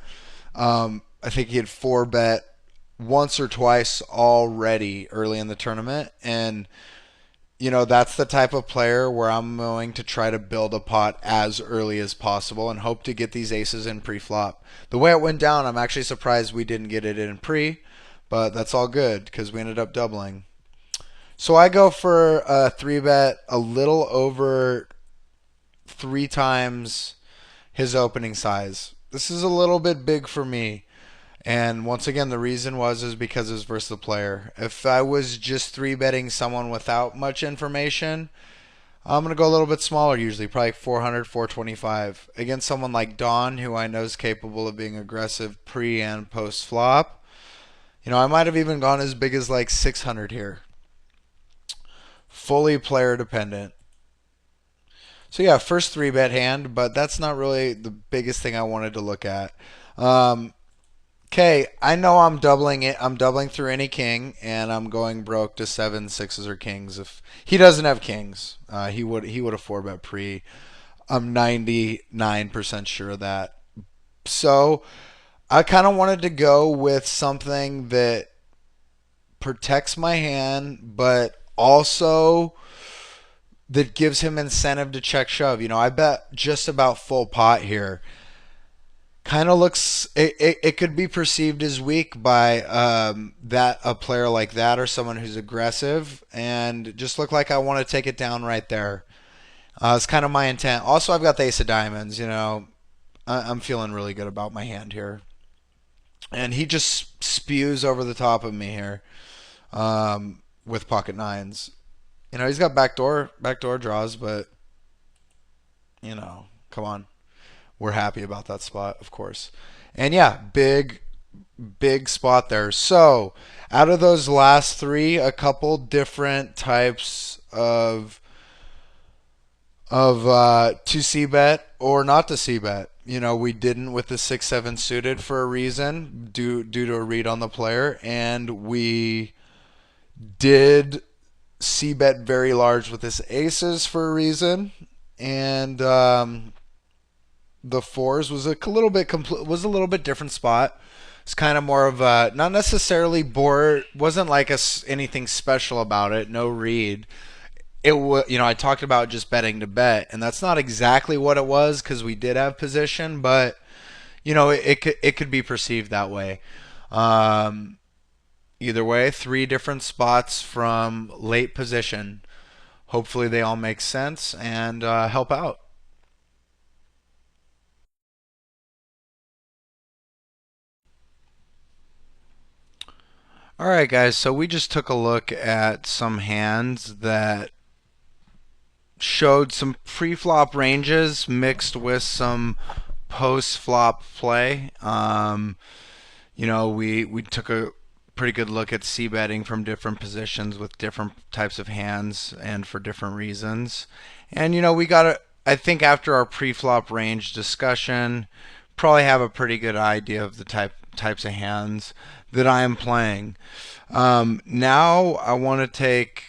I think he had four bet once or twice already early in the tournament. And you know, that's the type of player where I'm going to try to build a pot as early as possible and hope to get these aces in pre-flop. The way it went down, I'm actually surprised we didn't get it in pre, but that's all good because we ended up doubling. So I go for a three bet a little over three times his opening size. This is a little bit big for me. And once again, the reason is because it was versus the player. If I was just three betting someone without much information, I'm going to go a little bit smaller usually, probably 400, 425. Against someone like Don, who I know is capable of being aggressive pre and post flop. You know, I might have even gone as big as like 600 here. Fully player dependent. So yeah, first three bet hand, but that's not really the biggest thing I wanted to look at. Okay, I know I'm doubling it. I'm doubling through any king, and I'm going broke to seven, sixes, or kings. If he doesn't have kings, he would have four bet pre. I'm 99% sure of that. So I kind of wanted to go with something that protects my hand, but also that gives him incentive to check shove. You know, I bet just about full pot here. Kind of looks it could be perceived as weak by that a player like that or someone who's aggressive and just look like I want to take it down right there. It's kind of my intent. Also, I've got the ace of diamonds. You know, I'm feeling really good about my hand here, and he just spews over the top of me here with pocket nines. You know, he's got backdoor draws, but you know, come on. We're happy about that spot, of course. And yeah, big spot there. So, out of those last three, a couple different types of to C bet or not to C bet. You know, we didn't with the 6-7 suited for a reason, due to a read on the player, and we did C bet very large with this aces for a reason, and the fours was was a little bit different spot. It's kind of more of a not necessarily board. Wasn't like anything special about it. No read. It was, you know, I talked about just betting to bet, and that's not exactly what it was because we did have position, but you know, it could be perceived that way. Um, Either way, three different spots from late position. Hopefully, they all make sense and help out. All right, guys, so we just took a look at some hands that showed some pre-flop ranges mixed with some post-flop play. We took a pretty good look at c betting from different positions with different types of hands and for different reasons. And we got a I think after our pre-flop range discussion, probably have a pretty good idea of the types of hands that I am playing. Now I want to take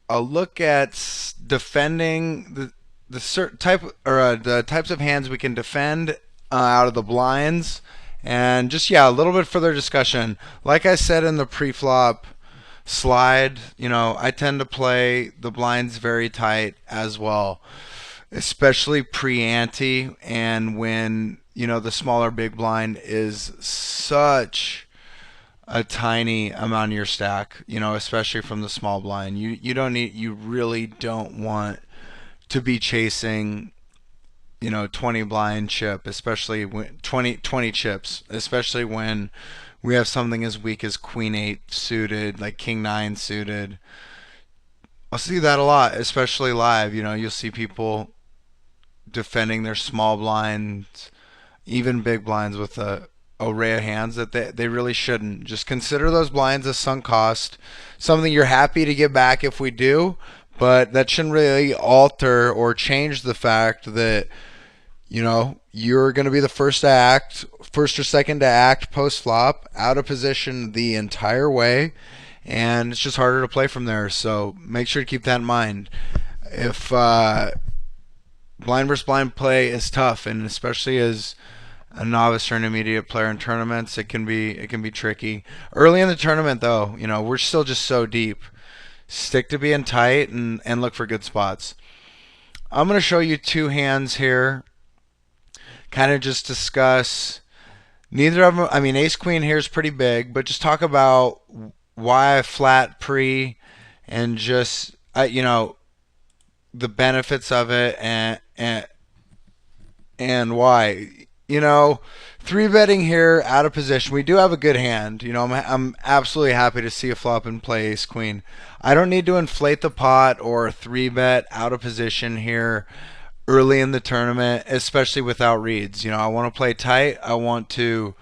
a look at defending the certain type or the types of hands we can defend out of the blinds, and just a little bit further discussion. Like I said in the pre-flop slide, I tend to play the blinds very tight as well, especially pre-ante and when the smaller big blind is such a tiny amount of your stack, especially from the small blind. You really don't want to be chasing 20 blind chip, especially when 20 chips, especially when we have something as weak as queen 8 suited, like king 9 suited. I'll see that a lot, especially live. You'll see people defending their small blinds, even big blinds, with a array of hands that they really shouldn't. Just consider those blinds a sunk cost, something you're happy to get back if we do, but that shouldn't really alter or change the fact that you're going to be the first to act, first or second to act post flop, out of position the entire way, and it's just harder to play from there. So make sure to keep that in mind. If blind versus blind play is tough, and especially as a novice or intermediate player in tournaments, it can be tricky. Early in the tournament, though, we're still just so deep. Stick to being tight and look for good spots. I'm going to show you two hands here. Kind of just discuss neither of them. I mean, ace queen here is pretty big, but just talk about why I flat pre and just the benefits of it and why. Three betting here out of position. We do have a good hand. I'm absolutely happy to see a flop and play ace queen. I don't need to inflate the pot or three bet out of position here early in the tournament, especially without reads. I want to play tight. I want to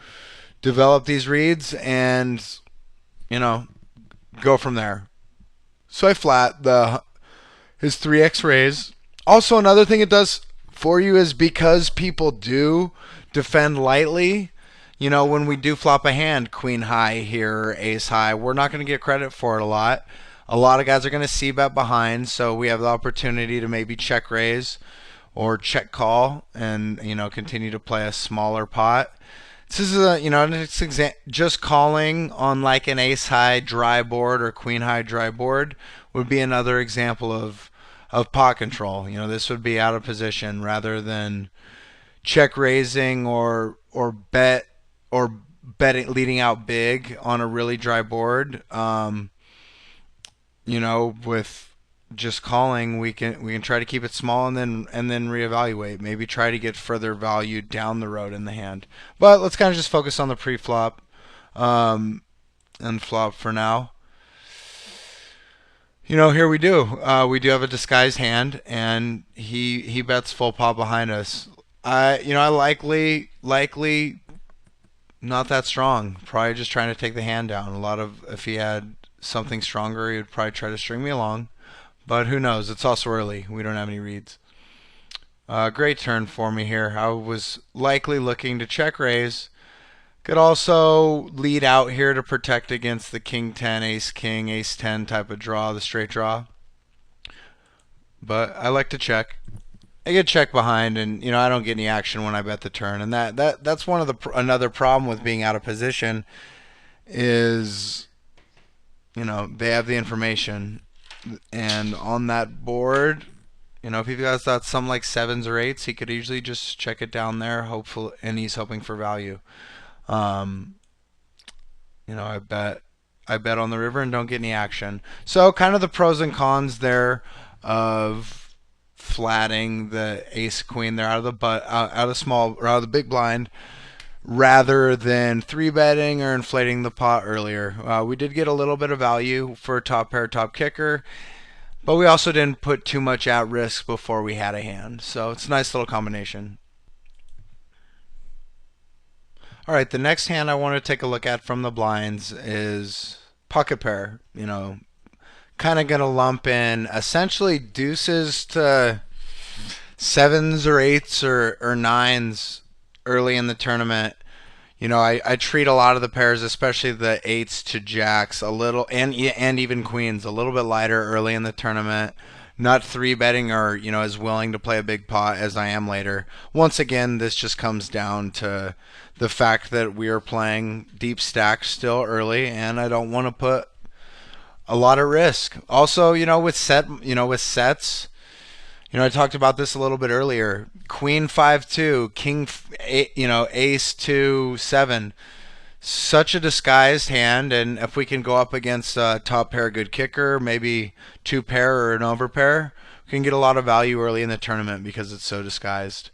develop these reads and go from there. So I flat his 3x raise. Also, another thing it does for you is because people do defend lightly. When we do flop a hand, queen high here, ace high, we're not going to get credit for it a lot. A lot of guys are going to c bet behind, so we have the opportunity to maybe check raise or check call and continue to play a smaller pot. This is just calling on like an ace high dry board or queen high dry board would be another example of pot control. This would be out of position rather than check raising or betting leading out big on a really dry board. With just calling, we can try to keep it small and then reevaluate. Maybe try to get further value down the road in the hand. But let's kind of just focus on the pre-flop and flop for now. Here we do have a disguised hand, and he bets full pot behind us. I likely not that strong. Probably just trying to take the hand down. If he had something stronger, he would probably try to string me along. But who knows? It's also early. We don't have any reads. Great turn for me here. I was likely looking to check raise. Could also lead out here to protect against the king 10, ace king, ace 10 type of draw, the straight draw. But I like to check. I get check behind, and I don't get any action when I bet the turn, and that's another problem with being out of position is they have the information, and on that board, if he has got some like sevens or eights, he could easily just check it down there, hopefully, and he's hoping for value. I bet on the river and don't get any action. So kind of the pros and cons there of flatting the ace queen there out of the small or out of the big blind rather than three betting or inflating the pot earlier. We did get a little bit of value for top pair, top kicker, but we also didn't put too much at risk before we had a hand. So it's a nice little combination. All right, the next hand I want to take a look at from the blinds is pocket pair. Kind of going to lump in essentially deuces to sevens or eights or nines early in the tournament. I treat a lot of the pairs, especially the eights to jacks, a little, and even queens, a little bit lighter early in the tournament. Not three betting or as willing to play a big pot as I am later. Once again, this just comes down to the fact that we are playing deep stacks still early, and I don't want to put a lot of risk. Also, with sets, I talked about this a little bit earlier. Queen 5-2, king, ace 2-7. Such a disguised hand, and if we can go up against a top pair good kicker, maybe two pair or an overpair, we can get a lot of value early in the tournament because it's so disguised.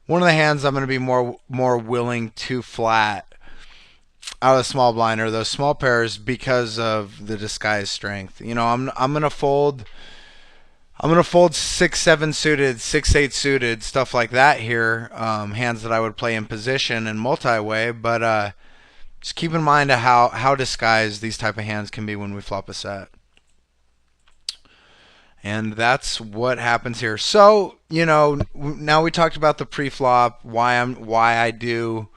One of the hands I'm going to be more willing to flat out of the small blind are those small pairs because of the disguised strength. I'm going to fold. I'm gonna fold 6-7 suited, 6-8 suited, stuff like that here. Hands that I would play in position and multi-way, but just keep in mind how disguised these type of hands can be when we flop a set. And that's what happens here. So now we talked about the pre-flop, why I do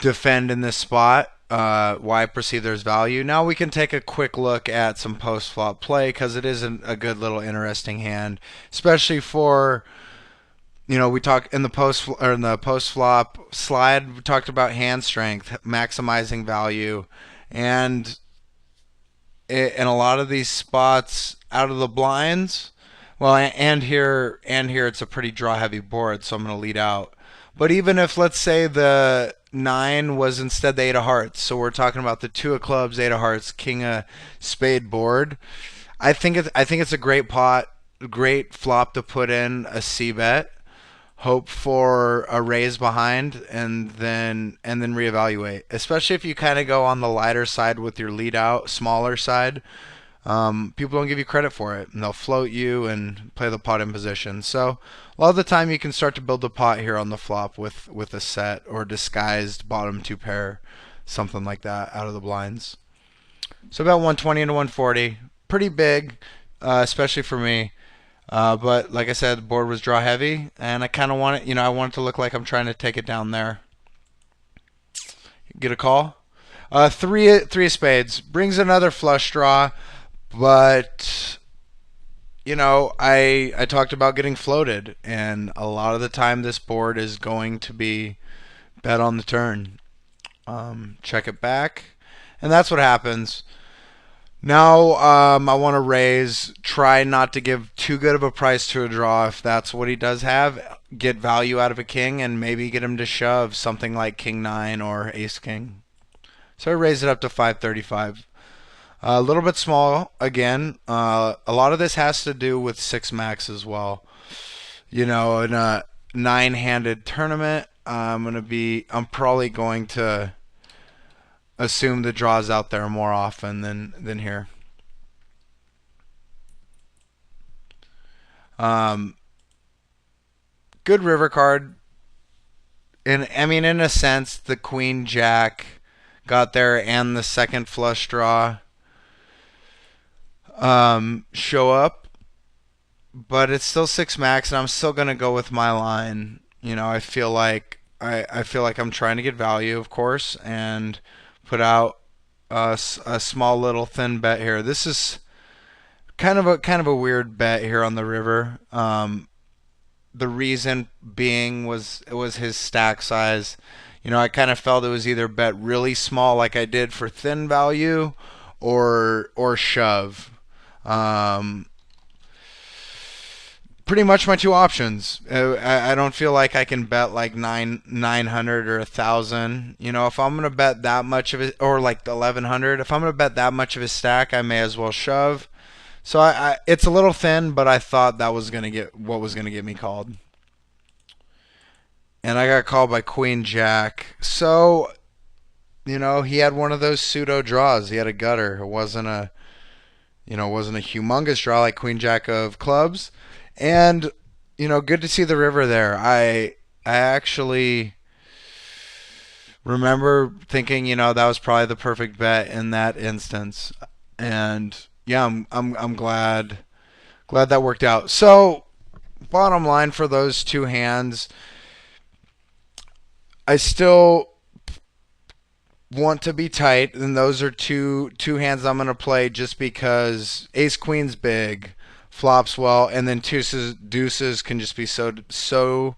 defend in this spot, why I perceive there's value. Now we can take a quick look at some post-flop play because it is a good little interesting hand, especially for we talked in the post-flop slide. We talked about hand strength, maximizing value, and in a lot of these spots out of the blinds. Well, and here it's a pretty draw-heavy board, so I'm going to lead out. But even if, let's say, the 9 was instead the 8 of hearts, so we're talking about the 2 of clubs, 8 of hearts, king of spade board. I think it's a great pot, great flop to put in a c bet, hope for a raise behind, and then reevaluate. Especially if you kind of go on the lighter side with your lead out, smaller side. People don't give you credit for it, and they'll float you and play the pot in position. So a lot of the time you can start to build the pot here on the flop with a set or disguised bottom two pair, something like that out of the blinds. So about 120 to 140, pretty big, especially for me. But like I said, the board was draw heavy, and I kind of want it. I want it to look like I'm trying to take it down there. Get a call. Three of spades brings another flush draw. But I talked about getting floated, and a lot of the time this board is going to be bet on the turn. Check it back, and that's what happens. Now I want to raise. Try not to give too good of a price to a draw if that's what he does have. Get value out of a king, and maybe get him to shove something like king 9 or ace king. So I raise it up to 535. A little bit small again. A lot of this has to do with 6 max as well. In a 9-handed tournament, I'm probably going to assume the draws out there more often than here. Good river card. In a sense, the queen jack got there and the second flush draw show up, but it's still 6 max, and I'm still gonna go with my line. I feel like I'm trying to get value, of course, and put out a small little thin bet here. This is kind of a weird bet here on the river. The reason being it was his stack size. I kind of felt it was either bet really small like I did for thin value, or shove. Pretty much my two options. I don't feel like I can bet like 900 or 1,000. If I'm gonna bet that much of it, or like 1,100, if I'm gonna bet that much of his stack, I may as well shove. So it's a little thin, but I thought that was gonna get me called. and I got called by Queen Jack. So, he had one of those pseudo draws. He had a gutter. It wasn't a humongous draw like Queen Jack of clubs. And, good to see the river there. I actually remember thinking, that was probably the perfect bet in that instance. And yeah, I'm glad that worked out. So, bottom line for those two hands, I still want to be tight, and those are two hands I'm going to play just because ace queen's big, flops well, and then deuces can just be so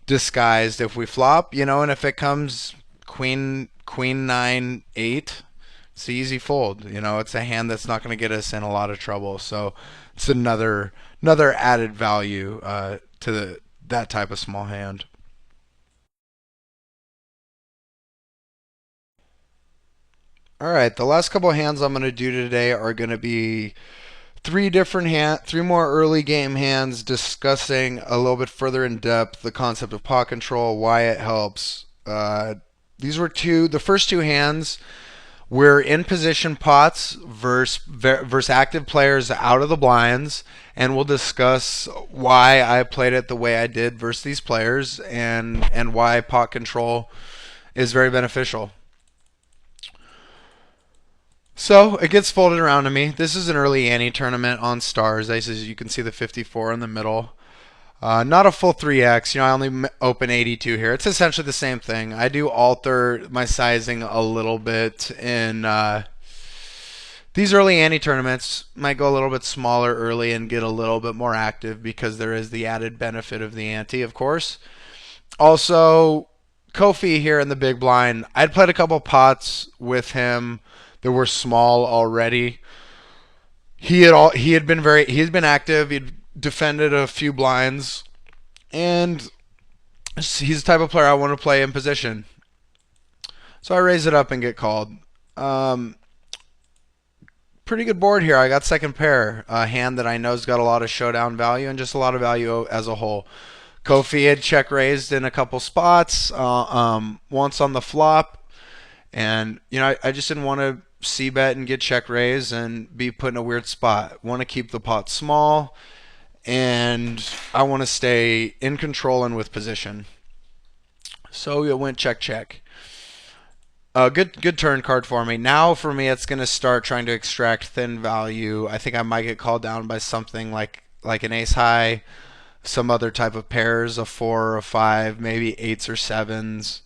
disguised if we flop, and if it comes queen 9 8, it's an easy fold. It's a hand that's not going to get us in a lot of trouble. So it's another added value to that type of small hand. All right, the last couple of hands I'm going to do today are going to be three more early game hands discussing a little bit further in depth the concept of pot control, why it helps. These were the first two hands were in position pots versus active players out of the blinds, and we'll discuss why I played it the way I did versus these players, and why pot control is very beneficial. So it gets folded around to me. This is an early ante tournament on stars. As you can see the 54 in the middle. Not a full 3x. I only open 82 here. It's essentially the same thing. I do alter my sizing a little bit in these early ante tournaments. Might go a little bit smaller early and get a little bit more active because there is the added benefit of the ante, of course. Also, Kofi here in the big blind. I'd played a couple pots with him that were small already. He had been active. He'd defended a few blinds, and he's the type of player I want to play in position. So I raise it up and get called. Pretty good board here. I got second pair, a hand that I know's got a lot of showdown value and just a lot of value as a whole. Kofi had check raised in a couple spots, once on the flop, and I just didn't want to c bet and get check raised and be put in a weird spot. Want to keep the pot small, and I want to stay in control and with position. So it went check check. Good turn card for me. Now for me, it's going to start trying to extract thin value. I think I might get called down by something like an ace high, some other type of pairs, a 4 or a 5, maybe 8s or 7s.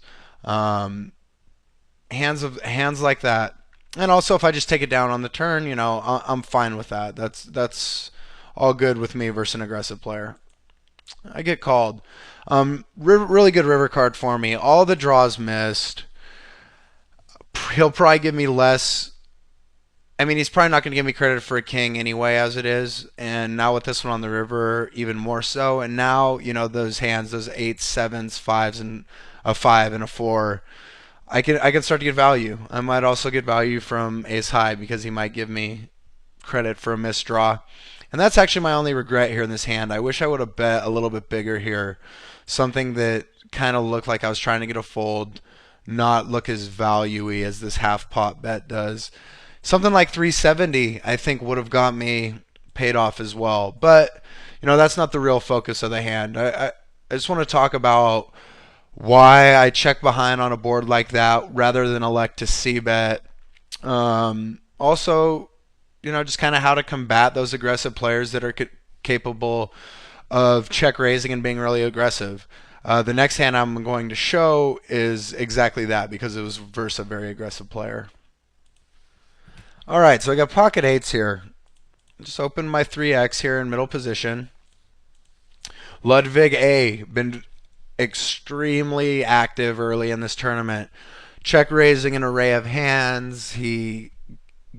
Hands like that. And also, if I just take it down on the turn, I'm fine with that. That's all good with me versus an aggressive player. I get called. Really good river card for me. All the draws missed. He'll probably give me less. I mean, he's probably not going to give me credit for a king anyway, as it is. And now with this one on the river, even more so. And now, those hands, those 8s, 7s, 5s, and a 5 and a 4. I can start to get value. I might also get value from ace high because he might give me credit for a missed draw. And that's actually my only regret here in this hand. I wish I would have bet a little bit bigger here. Something that kind of looked like I was trying to get a fold, not look as value-y as this half pot bet does. Something like 370 I think would have got me paid off as well. But, that's not the real focus of the hand. I just want to talk about why I check behind on a board like that rather than elect to c-bet. Also, just kind of how to combat those aggressive players that are capable of check raising and being really aggressive. The next hand I'm going to show is exactly that because it was versus a very aggressive player. All right, so I got pocket eights here. Just open my 3x here in middle position. Ludwig A. been extremely active early in this tournament. Check raising an array of hands. He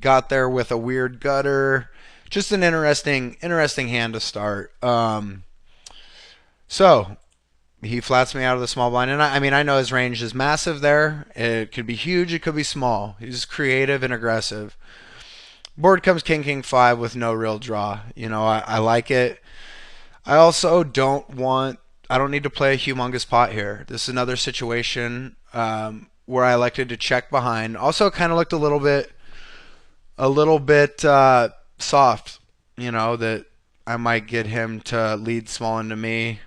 got there with a weird gutter. Just an interesting hand to start. So he flats me out of the small blind, and I know his range is massive there. It could be huge, it could be small. He's creative and aggressive. Board comes king 5 with no real draw. I like it. I also don't want. I don't need to play a humongous pot here. This is another situation where I elected to check behind. Also, kind of looked a little bit soft. That I might get him to lead small into me.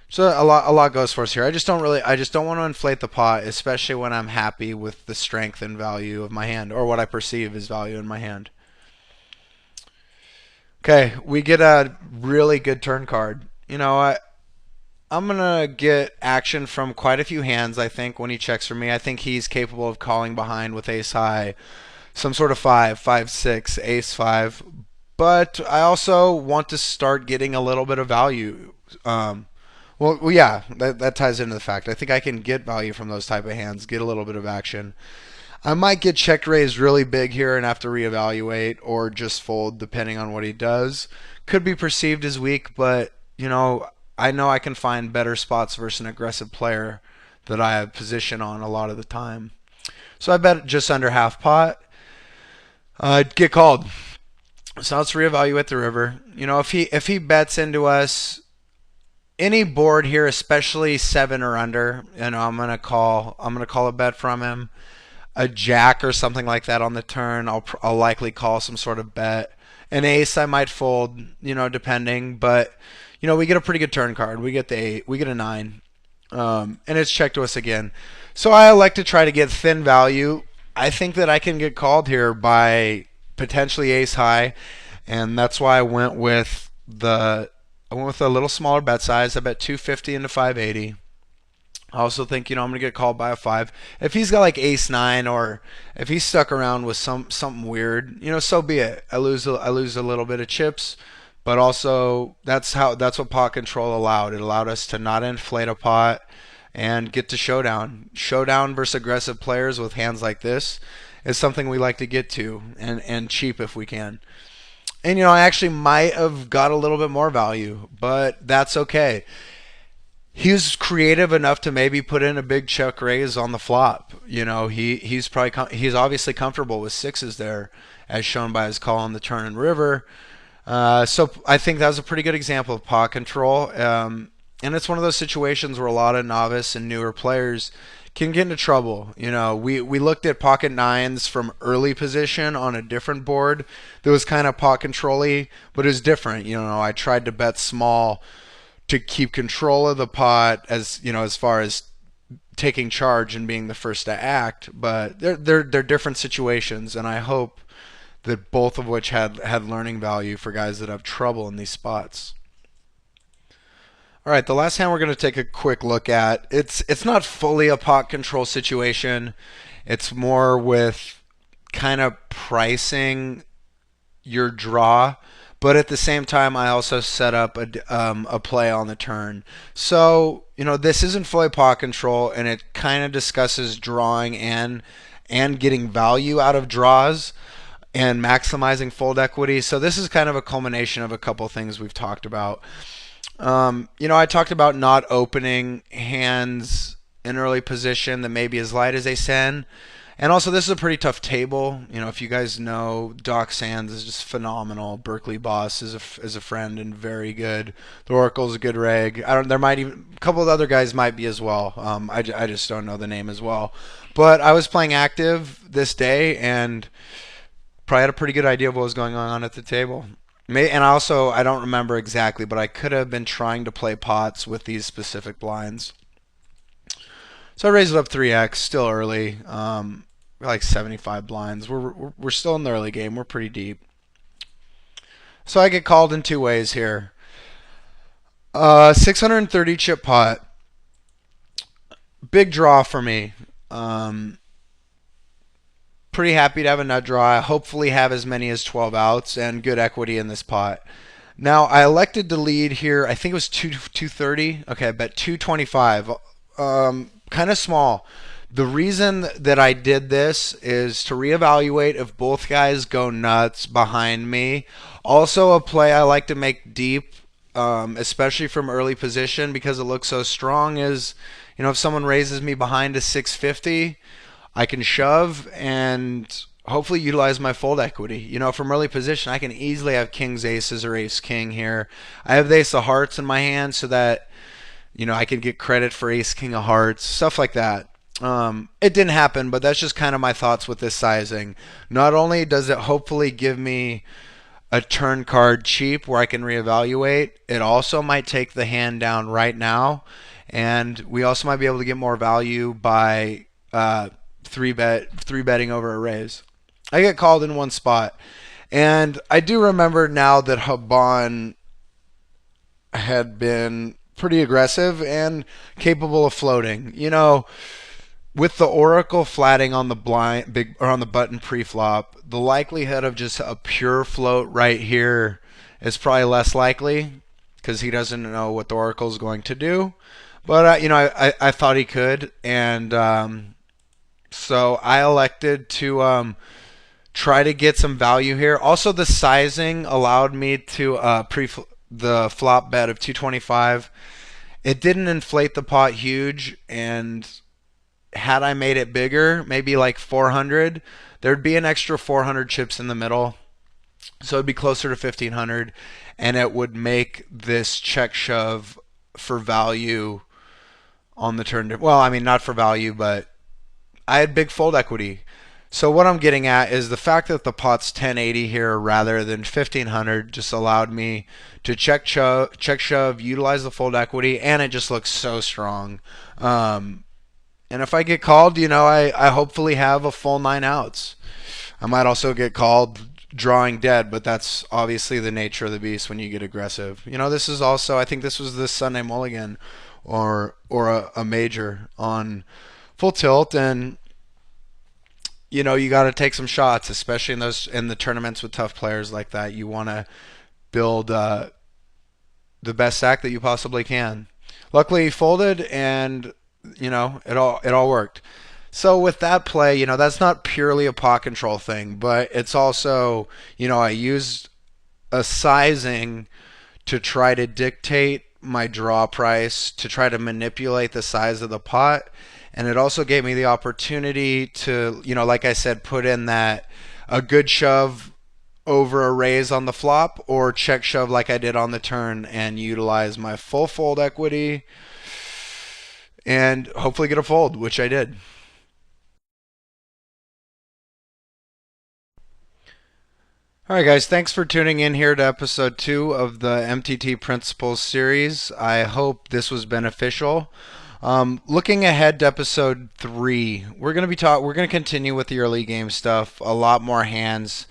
So a lot goes for us here. I just don't want to inflate the pot, especially when I'm happy with the strength and value of my hand, or what I perceive as value in my hand. Okay, we get a really good turn card. I'm gonna get action from quite a few hands. I think when he checks for me, I think he's capable of calling behind with ace high, some sort of five, five, six, ace five. But I also want to start getting a little bit of value. Yeah, that ties into the fact I think I can get value from those type of hands, get a little bit of action. I might get check raised really big here and have to reevaluate or just fold depending on what he does. Could be perceived as weak, but I know I can find better spots versus an aggressive player that I have position on a lot of the time. So I bet just under half pot. Get called. So let's reevaluate the river. If he bets into us any board here, especially 7 or under, I'm gonna call a bet from him. A jack or something like that on the turn, I'll likely call some sort of bet. An ace I might fold, depending. But we get a pretty good turn card. We get the 8, we get a 9, and it's checked to us again. So I like to try to get thin value. I think that I can get called here by potentially ace high, and that's why I went with a little smaller bet size. I bet 250 into 580. I also think I'm gonna get called by a 5. If he's got like ace 9, or if he's stuck around with something weird, so be it. I lose a little bit of chips, but also that's what pot control allowed. It allowed us to not inflate a pot and get to showdown. Showdown versus aggressive players with hands like this is something we like to get to, and cheap if we can. And I actually might have got a little bit more value, but that's okay. He was creative enough to maybe put in a big check raise on the flop. He's obviously comfortable with sixes there, as shown by his call on the turn and river. So I think that was a pretty good example of pot control. And it's one of those situations where a lot of novice and newer players can get into trouble. We looked at pocket nines from early position on a different board that was kind of pot control-y, but it was different. I tried to bet small to keep control of the pot, as far as taking charge and being the first to act. But they're different situations, and I hope that both of which had learning value for guys that have trouble in these spots. All right, the last hand we're going to take a quick look at. It's not fully a pot control situation. It's more with kind of pricing your draw, but at the same time, I also set up a play on the turn. So this isn't fully pot control, and it kind of discusses drawing and getting value out of draws and maximizing fold equity. So this is kind of a culmination of a couple things we've talked about. I talked about not opening hands in early position that may be as light as ace 10. And also, this is a pretty tough table. If you guys know, Doc Sands is just phenomenal. Berkeley Boss is a friend and very good. The Oracle's a good reg. There might even a couple of other guys might be as well. I just don't know the name as well. But I was playing active this day and probably had a pretty good idea of what was going on at the table. And also, I don't remember exactly, but I could have been trying to play pots with these specific blinds. So I raised it up 3x, still early, like 75 blinds. We're still in the early game. We're pretty deep. So I get called in two ways here. 630 chip pot. Big draw for me. Pretty happy to have a nut draw. I hopefully have as many as 12 outs and good equity in this pot. Now I elected to lead here. I think it was 230. Okay, I bet 225. Kind of small. The reason that I did this is to reevaluate if both guys go nuts behind me. Also a play I like to make deep, especially from early position because it looks so strong, is if someone raises me behind a 650, I can shove and hopefully utilize my fold equity. From early position, I can easily have kings, aces, or ace king here. I have the ace of hearts in my hand, so that I could get credit for ace king of hearts, stuff like that. It didn't happen, but that's just kind of my thoughts with this sizing. Not only does it hopefully give me a turn card cheap where I can reevaluate, it also might take the hand down right now, and we also might be able to get more value by three betting over a raise. I get called in one spot, and I do remember now that Haban had been pretty aggressive and capable of floating. With the Oracle flatting on the blind big or on the button pre-flop, the likelihood of just a pure float right here is probably less likely because he doesn't know what the Oracle is going to do. But I thought he could, and so I elected to try to get some value here. Also, the sizing allowed me to the flop bet of 225. It didn't inflate the pot huge, and had I made it bigger, maybe like 400, there'd be an extra 400 chips in the middle. So it'd be closer to 1500, and it would make this check shove for value on the turn. Well, I mean, not for value, but I had big fold equity. So what I'm getting at is the fact that the pot's 1080 here rather than 1500 just allowed me to check shove, utilize the fold equity, and it just looks so strong. And if I get called, I hopefully have a full 9 outs. I might also get called drawing dead, but that's obviously the nature of the beast when you get aggressive. This is also, I think this was this Sunday mulligan or a major on full tilt, and you got to take some shots, especially in the tournaments with tough players like that. You want to build the best stack that you possibly can. Luckily, he folded, and it all worked. So with that play, that's not purely a pot control thing, but it's also, I used a sizing to try to dictate my draw price, to try to manipulate the size of the pot, and it also gave me the opportunity to, like I said, put in that a good shove over a raise on the flop or check shove like I did on the turn and utilize my full fold equity and hopefully get a fold, which I did. All right, guys, thanks for tuning in here to episode 2 of the MTT Principles series. I hope this was beneficial. Looking ahead to episode 3, we're going to continue with the early game stuff, a lot more hands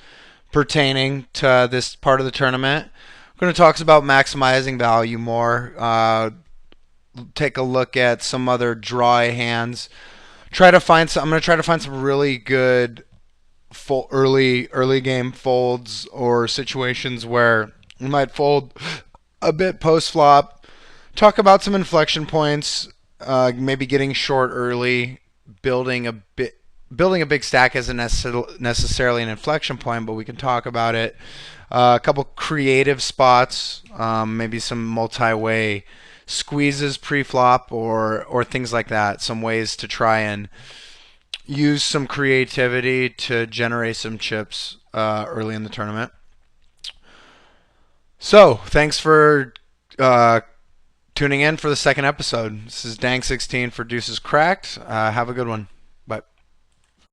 pertaining to this part of the tournament. We're going to talk about maximizing value more, take a look at some other dry hands. I'm going to try to find some really good early game folds or situations where we might fold a bit post flop. Talk about some inflection points, maybe getting short early, building a big stack isn't necessarily an inflection point, but we can talk about it. A couple creative spots, maybe some multi-way squeezes pre-flop or things like that. Some ways to try and use some creativity to generate some chips early in the tournament. So, thanks for tuning in for the second episode. This is Dang16 for Deuces Cracked. Have a good one.